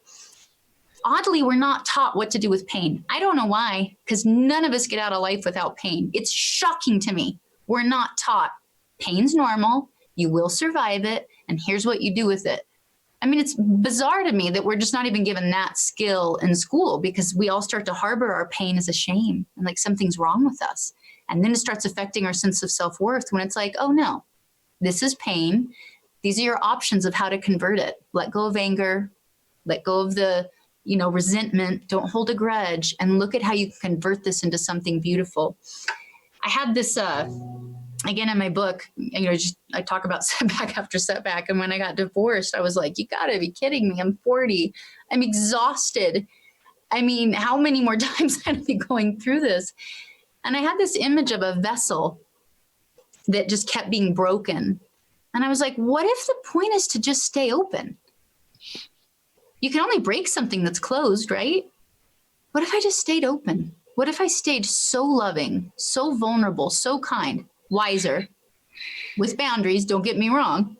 Oddly, we're not taught what to do with pain. I don't know why, because none of us get out of life without pain. It's shocking to me. We're not taught pain's normal, you will survive it, and here's what you do with it. I mean, it's bizarre to me that we're just not even given that skill in school because we all start to harbor our pain as a shame and like something's wrong with us. And then it starts affecting our sense of self-worth when it's like, oh no, this is pain. These are your options of how to convert it. Let go of anger, let go of the, resentment, don't hold a grudge, and look at how you can convert this into something beautiful. I had this, again, in my book, I talk about setback after setback. And when I got divorced, I was like, you gotta be kidding me. I'm 40. I'm exhausted. I mean, how many more times had I be going through this? And I had this image of a vessel that just kept being broken. And I was like, what if the point is to just stay open? You can only break something that's closed, right? What if I just stayed open? What if I stayed so loving, so vulnerable, so kind? Wiser, with boundaries, don't get me wrong.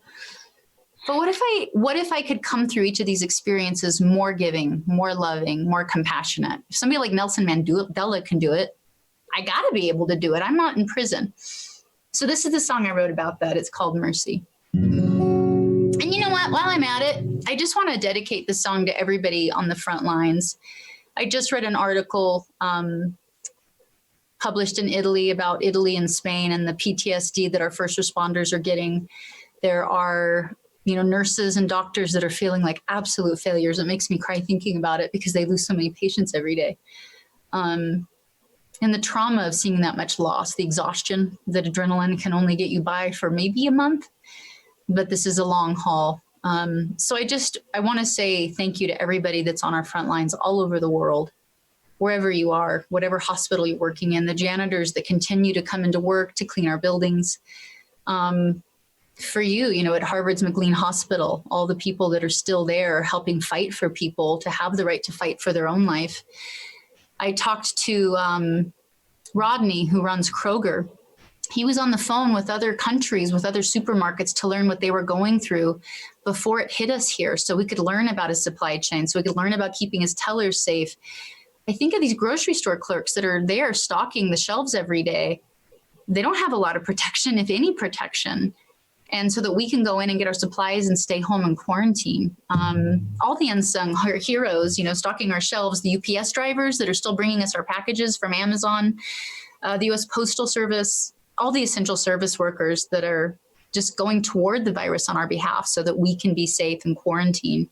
But what if I could come through each of these experiences more giving, more loving, more compassionate? If somebody like Nelson Mandela can do it, I gotta be able to do it. I'm not in prison. So this is the song I wrote about that. It's called Mercy. And you know what? While I'm at it, I just want to dedicate this song to everybody on the front lines. I just read an article published in Italy about Italy and Spain and the PTSD that our first responders are getting. There are, nurses and doctors that are feeling like absolute failures. It makes me cry thinking about it because they lose so many patients every day. And the trauma of seeing that much loss, the exhaustion that adrenaline can only get you by for maybe a month, but this is a long haul. So I want to say thank you to everybody that's on our front lines all over the world. Wherever you are, whatever hospital you're working in, the janitors that continue to come into work to clean our buildings. For you, at Harvard's McLean Hospital, all the people that are still there helping fight for people to have the right to fight for their own life. I talked to Rodney, who runs Kroger. He was on the phone with other countries, with other supermarkets to learn what they were going through before it hit us here. So we could learn about his supply chain, so we could learn about keeping his tellers safe. I think of these grocery store clerks that are there stocking the shelves every day. They don't have a lot of protection, if any protection. And so that we can go in and get our supplies and stay home and quarantine. All the unsung heroes, stocking our shelves, the UPS drivers that are still bringing us our packages from Amazon, the US Postal Service, all the essential service workers that are just going toward the virus on our behalf so that we can be safe in quarantine.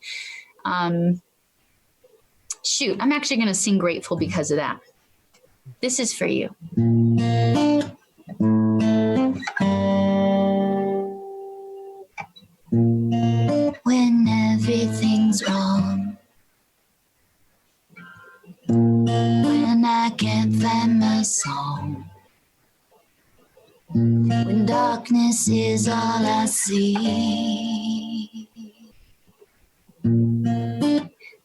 Shoot, I'm actually going to sing Grateful because of that. This is for you. When everything's wrong, when I can't find my song, when darkness is all I see,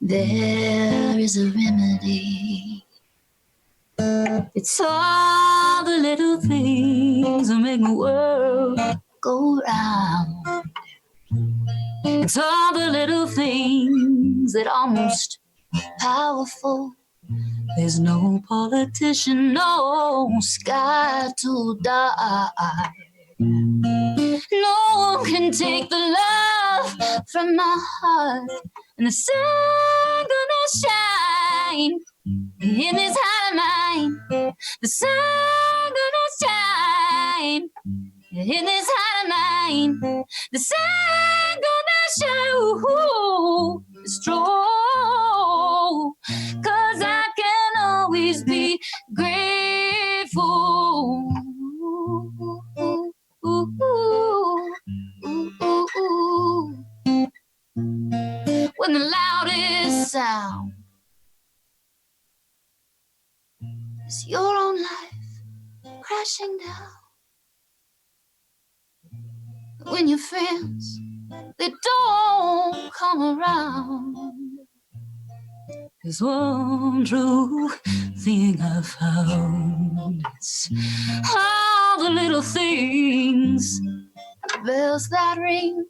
there is a remedy. It's all the little things that make the world go round. It's all the little things that are most powerful. There's no politician, no sky too dark. No one can take the love from my heart, and the sun gonna shine in this heart of mine. The sun gonna shine in this heart of mine. The sun gonna shine, ooh, it's true, 'cause I can always be grateful. When the loudest sound is your own life crashing down. When your friends, they don't come around. There's one true thing I found. It's all the little things, the bells that ring,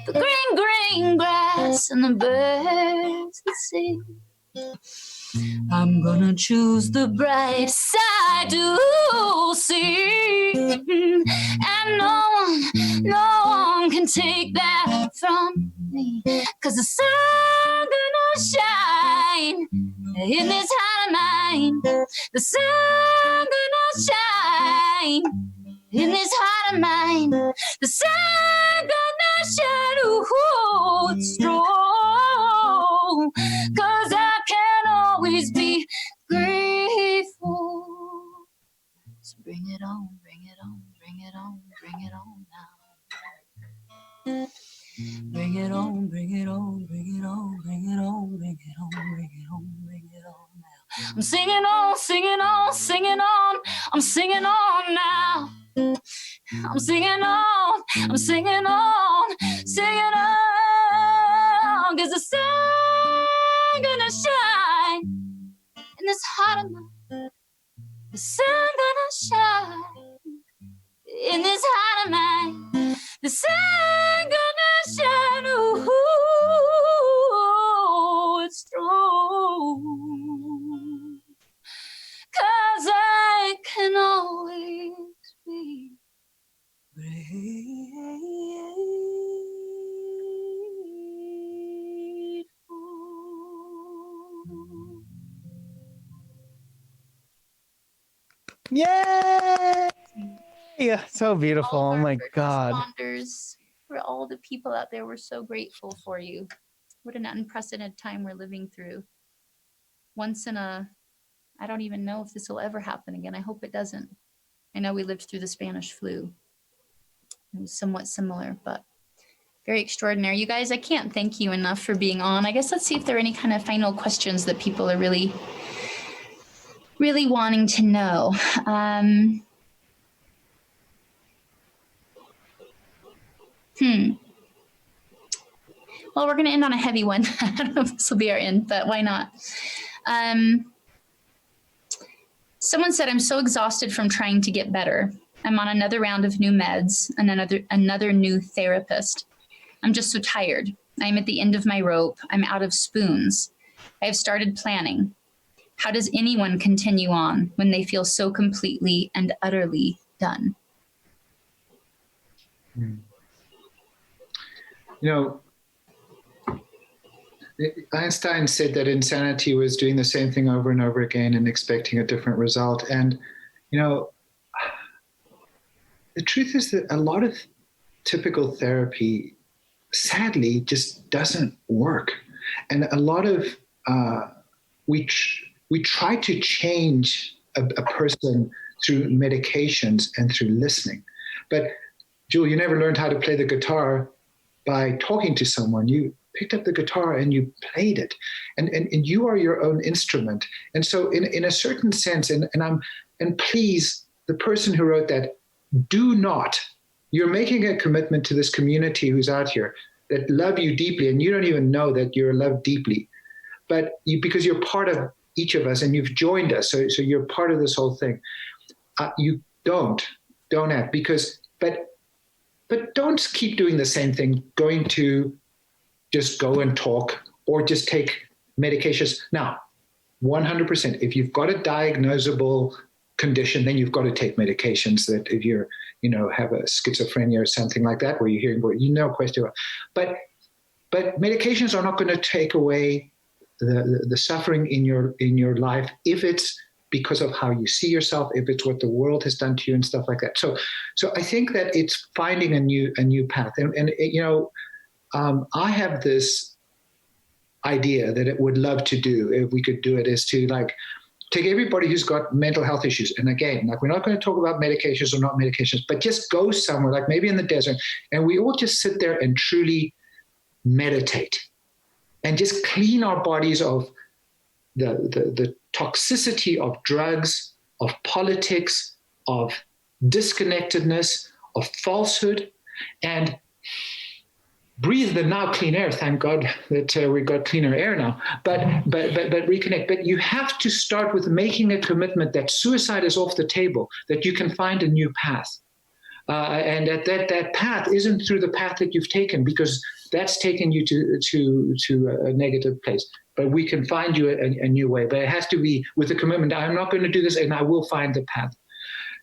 the green, green grass, and the birds that sing. I'm gonna choose the bright side to see, and no one can take that from me, 'cause the sun gonna shine in this heart of mine. The sun gonna shine in this heart of mine. The sun gonna shine, ooh, it's true, 'cause I can always be grateful. So bring it on, bring it on, bring it on, bring it on now. Bring it on, bring it on, bring it on, bring it on, bring it on, bring it on, bring it on now. I'm singing on, singing on, singing on. I'm singing on now. I'm singing on, I'm singing on, singing on. 'Cause the sun gonna shine in this heart of mine. The sun gonna shine in this heart of mine. The sun gonna shine, ooh, it's true. 'Cause I can always be grateful. Yay! Yeah, so beautiful. All Oh of our my first God. responders, for all the people out there, we're so grateful for you. What an unprecedented time we're living through. Once in a, I don't even know if this will ever happen again. I hope it doesn't. I know we lived through the Spanish flu. It was somewhat similar, but very extraordinary. You guys, I can't thank you enough for being on. I guess let's see if there are any kind of final questions that people are really wanting to know. Well, we're going to end on a heavy one. I don't know if this will be our end, but why not? Someone said, I'm so exhausted from trying to get better. I'm on another round of new meds and another new therapist. I'm just so tired. I'm at the end of my rope. I'm out of spoons. I have started planning. How does anyone continue on when they feel so completely and utterly done? You know, Einstein said that insanity was doing the same thing over and over again and expecting a different result. And, you know, the truth is that a lot of typical therapy, sadly, just doesn't work. And a lot of, we try to change a person through medications and through listening. But Jewel, you never learned how to play the guitar by talking to someone. You picked up the guitar and you played it, and you are your own instrument. And so in a certain sense, and please, the person who wrote that, do not, you're making a commitment to this community who's out here that love you deeply, and you don't even know that you're loved deeply, but because you're part of each of us and you've joined us, so you're part of this whole thing. You don't act, because, but don't keep doing the same thing, going to just go and talk or just take medications. Now, 100%, if you've got a diagnosable condition, then you've got to take medications. That if you're, have a schizophrenia or something like that, where you're hearing, no question. But medications are not going to take away the suffering in your life if it's because of how you see yourself, if it's what the world has done to you and stuff like that. So I think that it's finding a new path. And I have this idea that it would love to do, if we could do it, is to take everybody who's got mental health issues. And again, we're not going to talk about medications or not medications, but just go somewhere, like maybe in the desert, and we all just sit there and truly meditate and just clean our bodies of the toxicity of drugs, of politics, of disconnectedness, of falsehood, and breathe the now clean air. Thank God that we've got cleaner air now. But reconnect. But you have to start with making a commitment that suicide is off the table, that you can find a new path, and that path isn't through the path that you've taken, because that's taken you to a negative place. But we can find you a new way. But it has to be with a commitment. I'm not going to do this, and I will find the path.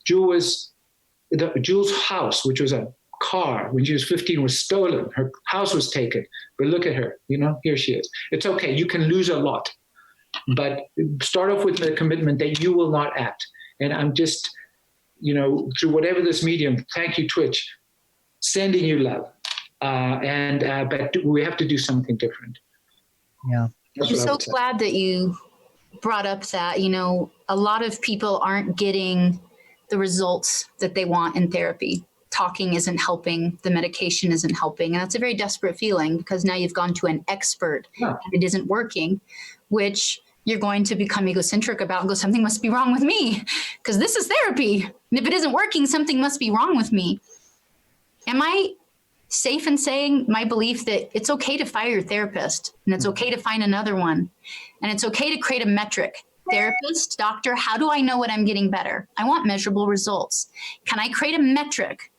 Jewel's house, which was a car when she was 15, was stolen. Her house was taken. But look at her, here she is. It's okay. You can lose a lot, but start off with the commitment that you will not act. And I'm just, through whatever this medium, thank you, Twitch, sending you love. But we have to do something different. Yeah. I'm so glad that you brought up that, a lot of people aren't getting the results that they want in therapy. Talking isn't helping, the medication isn't helping. And that's a very desperate feeling, because now you've gone to an expert and it isn't working, which you're going to become egocentric about and go, something must be wrong with me, because this is therapy. And if it isn't working, something must be wrong with me. Am I safe in saying my belief that it's okay to fire your therapist, and it's okay to find another one, and it's okay to create a metric? Therapist, doctor, how do I know what I'm getting better? I want measurable results. Can I create a metric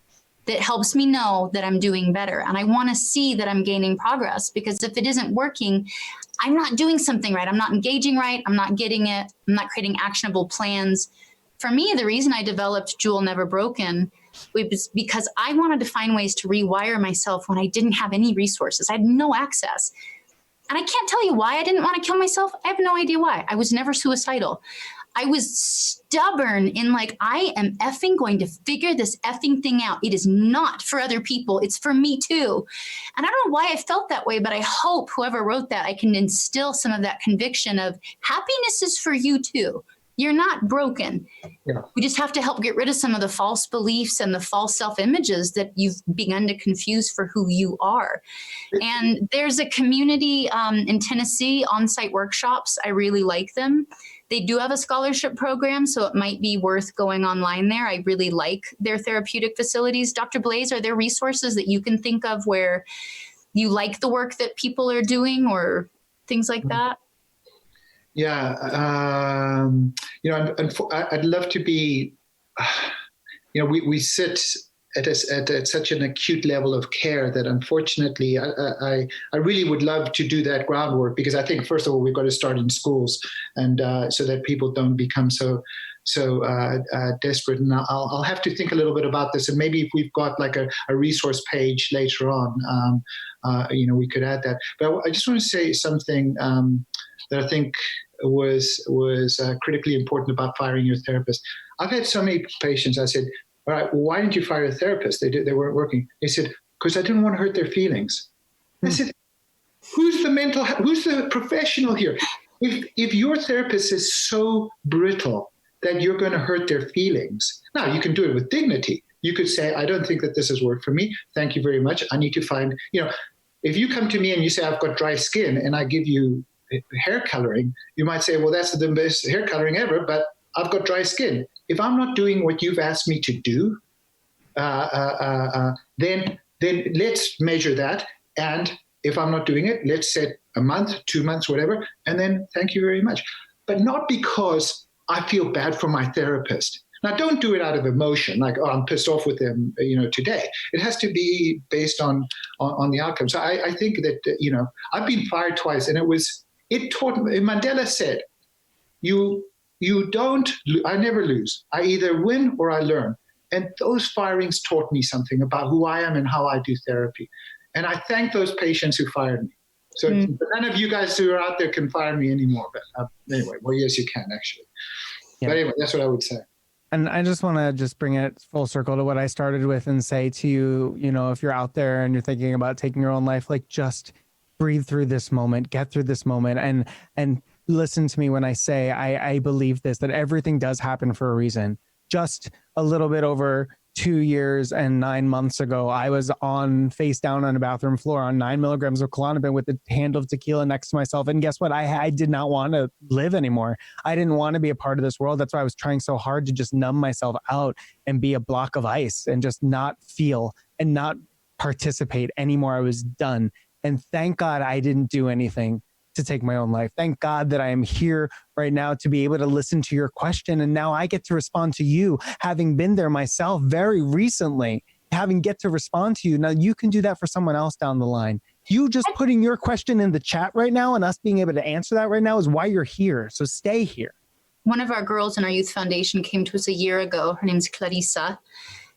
that helps me know that I'm doing better? And I want to see that I'm gaining progress, because if it isn't working, I'm not doing something right. I'm not engaging right. I'm not getting it. I'm not creating actionable plans. For me, the reason I developed Jewel Never Broken was because I wanted to find ways to rewire myself when I didn't have any resources. I had no access. And I can't tell you why I didn't want to kill myself. I have no idea why. I was never suicidal. I was stubborn in I am effing going to figure this effing thing out. It is not for other people. It's for me too. And I don't know why I felt that way, but I hope whoever wrote that, I can instill some of that conviction of happiness is for you too. You're not broken. Yeah. We just have to help get rid of some of the false beliefs and the false self-images that you've begun to confuse for who you are. And there's a community in Tennessee, on-site workshops. I really like them. They do have a scholarship program, so it might be worth going online there. I really like their therapeutic facilities. Dr. Blaise, are there resources that you can think of where you like the work that people are doing or things like that? Yeah, I'd love to be, we sit at such an acute level of care that unfortunately I really would love to do that groundwork, because I think, first of all, we've got to start in schools, and so that people don't become so desperate. And I'll have to think a little bit about this, and maybe if we've got a resource page later on, we could add that. But I just want to say something that I think was critically important about firing your therapist. I've had so many patients. I said, all right, well, why didn't you fire a therapist? They weren't working. They said, because I didn't want to hurt their feelings. I said, who's the professional here? If your therapist is so brittle that you're going to hurt their feelings, now you can do it with dignity. You could say, I don't think that this has worked for me. Thank you very much. I need to find, if you come to me and you say, I've got dry skin and I give you hair coloring, you might say, well, that's the best hair coloring ever, but I've got dry skin. If I'm not doing what you've asked me to do, then let's measure that. And if I'm not doing it, let's set a month, 2 months, whatever, and then thank you very much. But not because I feel bad for my therapist. Now, don't do it out of emotion, like, oh, I'm pissed off with them, today. It has to be based on the outcome. So I think that, I've been fired twice, and it taught me, Mandela said, I never lose. I either win or I learn. And those firings taught me something about who I am and how I do therapy. And I thank those patients who fired me. So none of you guys who are out there can fire me anymore. But anyway, well, yes, you can actually. Yeah. But anyway, that's what I would say. And I just want to just bring it full circle to what I started with and say to you, if you're out there and you're thinking about taking your own life, like, just breathe through this moment, get through this moment, and listen to me when I say I believe this, that everything does happen for a reason. Just a little bit over 2 years and 9 months ago, I was face down on a bathroom floor on 9 milligrams of Klonopin with a handle of tequila next to myself. And guess what? I did not want to live anymore. I didn't want to be a part of this world. That's why I was trying so hard to just numb myself out and be a block of ice and just not feel and not participate anymore. I was done. And thank God I didn't do anything to take my own life. Thank God that I am here right now to be able to listen to your question. And now I get to respond to you, having been there myself very recently, get to respond to you. Now you can do that for someone else down the line. You just putting your question in the chat right now and us being able to answer that right now is why you're here. So stay here. One of our girls in our youth foundation came to us a year ago. Her name's Clarissa.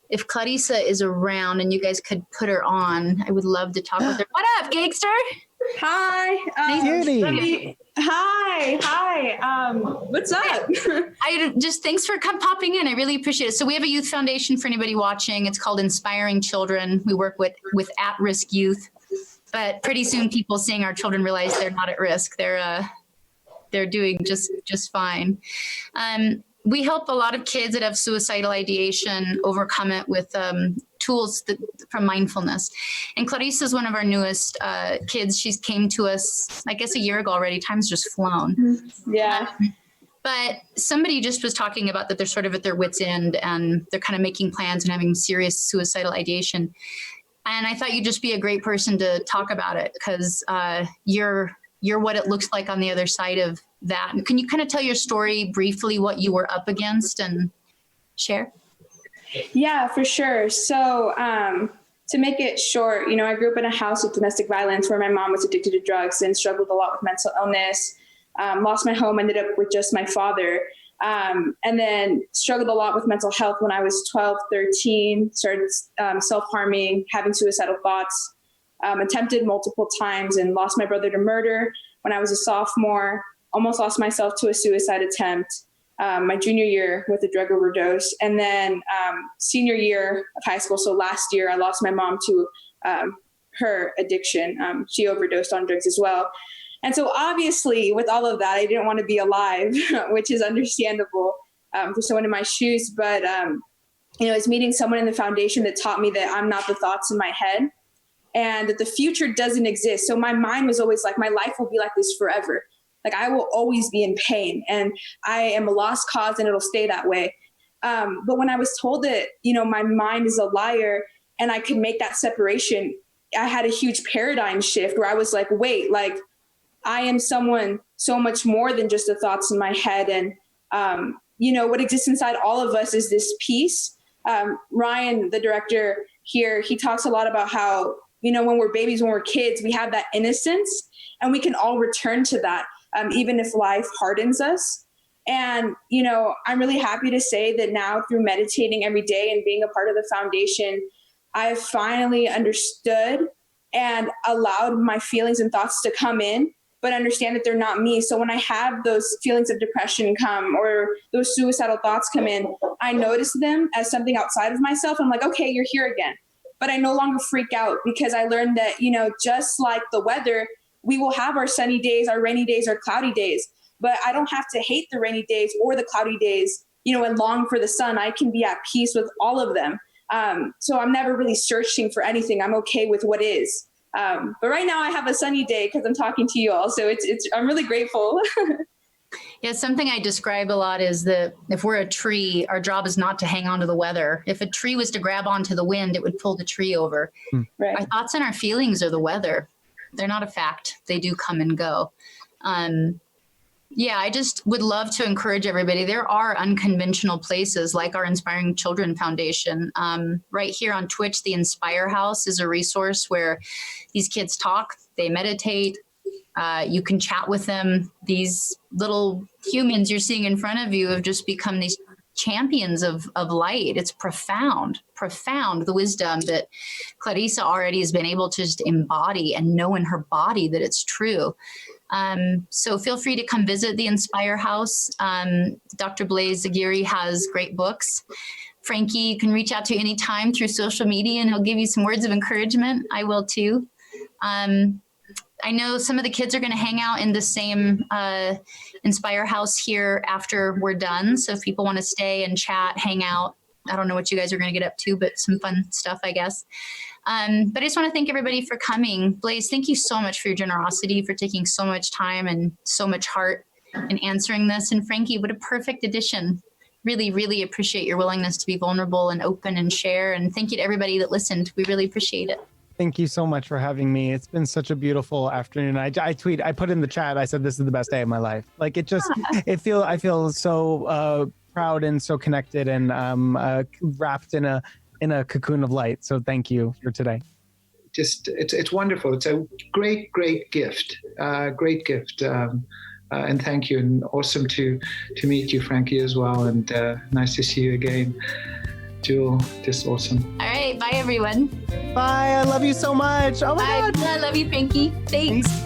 If Clarissa is around and you guys could put her on, I would love to talk with her. What up, gangster? Hi. Hi. What's up? Thanks for popping in. I really appreciate it. So we have a youth foundation for anybody watching. It's called Inspiring Children. We work with at-risk youth, but pretty soon people seeing our children realize they're not at risk. They're doing just fine. We help a lot of kids that have suicidal ideation overcome it with tools from mindfulness. And Clarissa is one of our newest kids. She came to us, I guess, a year ago already. Time's just flown. Yeah. But somebody just was talking about that they're sort of at their wit's end and they're kind of making plans and having serious suicidal ideation. And I thought you'd just be a great person to talk about it because you're what it looks like on the other side of that. Can you kind of tell your story briefly, what you were up against and share? Yeah, for sure. So to make it short, I grew up in a house with domestic violence where my mom was addicted to drugs and struggled a lot with mental illness, lost my home, ended up with just my father, and then struggled a lot with mental health when I was 12, 13, started self-harming, having suicidal thoughts, attempted multiple times and lost my brother to murder when I was a sophomore, almost lost myself to a suicide attempt my junior year with a drug overdose. And then senior year of high school, so last year, I lost my mom to her addiction. She overdosed on drugs as well. And so obviously with all of that, I didn't want to be alive, which is understandable for someone in my shoes. But, it's meeting someone in the foundation that taught me that I'm not the thoughts in my head and that the future doesn't exist. So my mind was always like, my life will be like this forever. Like I will always be in pain and I am a lost cause and it'll stay that way. But when I was told that, my mind is a liar and I could make that separation, I had a huge paradigm shift where I was like, wait, like I am someone so much more than just the thoughts in my head. And, what exists inside all of us is this peace. Ryan, the director here, he talks a lot about how, when we're babies, when we're kids, we have that innocence and we can all return to that. Even if life hardens us. And, I'm really happy to say that now through meditating every day and being a part of the foundation, I've finally understood and allowed my feelings and thoughts to come in but understand that they're not me. So when I have those feelings of depression come or those suicidal thoughts come in, I notice them as something outside of myself. I'm like, okay, you're here again. But I no longer freak out because I learned that, you know, just like the weather, we will have our sunny days, our rainy days, our cloudy days. But I don't have to hate the rainy days or the cloudy days, you know, and long for the sun. I can be at peace with all of them. So I'm never really searching for anything. I'm okay with what is. But right now I have a sunny day because I'm talking to you all. So I'm really grateful. Yeah, something I describe a lot is that if we're a tree, our job is not to hang on to the weather. If a tree was to grab onto the wind, it would pull the tree over. Right. Our thoughts and our feelings are the weather. They're not a fact. They do come and go. Yeah, I just would love to encourage everybody. There are unconventional places like our Inspiring Children Foundation. Right here on Twitch, the Inspire House is a resource where these kids talk, they meditate. You can chat with them. These little humans you're seeing in front of you have just become these champions of light. It's profound, the wisdom that Clarissa already has been able to just embody and know in her body that it's true. So feel free to come visit the Inspire House. Dr. Blaise Aguirre has great books. Frankie, you can reach out to anytime through social media and he'll give you some words of encouragement. I will too. I know some of the kids are going to hang out in the same Inspire House here after we're done. So if people want to stay and chat, hang out, I don't know what you guys are going to get up to, but some fun stuff, I guess. But I just want to thank everybody for coming. Blaise, thank you so much for your generosity, for taking so much time and so much heart in answering this. And Frankie, what a perfect addition. Really, really appreciate your willingness to be vulnerable and open and share. And thank you to everybody that listened. We really appreciate it. Thank you so much for having me. It's been such a beautiful afternoon. I put in the chat, I said, this is the best day of my life. Like I feel so proud and so connected and wrapped in a cocoon of light. So thank you for today. It's wonderful. It's a great gift, and thank you. And awesome to meet you, Frankie, as well. And nice to see you again. Jewel, just awesome. All right. Bye, everyone. Bye. I love you so much. Oh my God. I love you, Frankie. Thanks.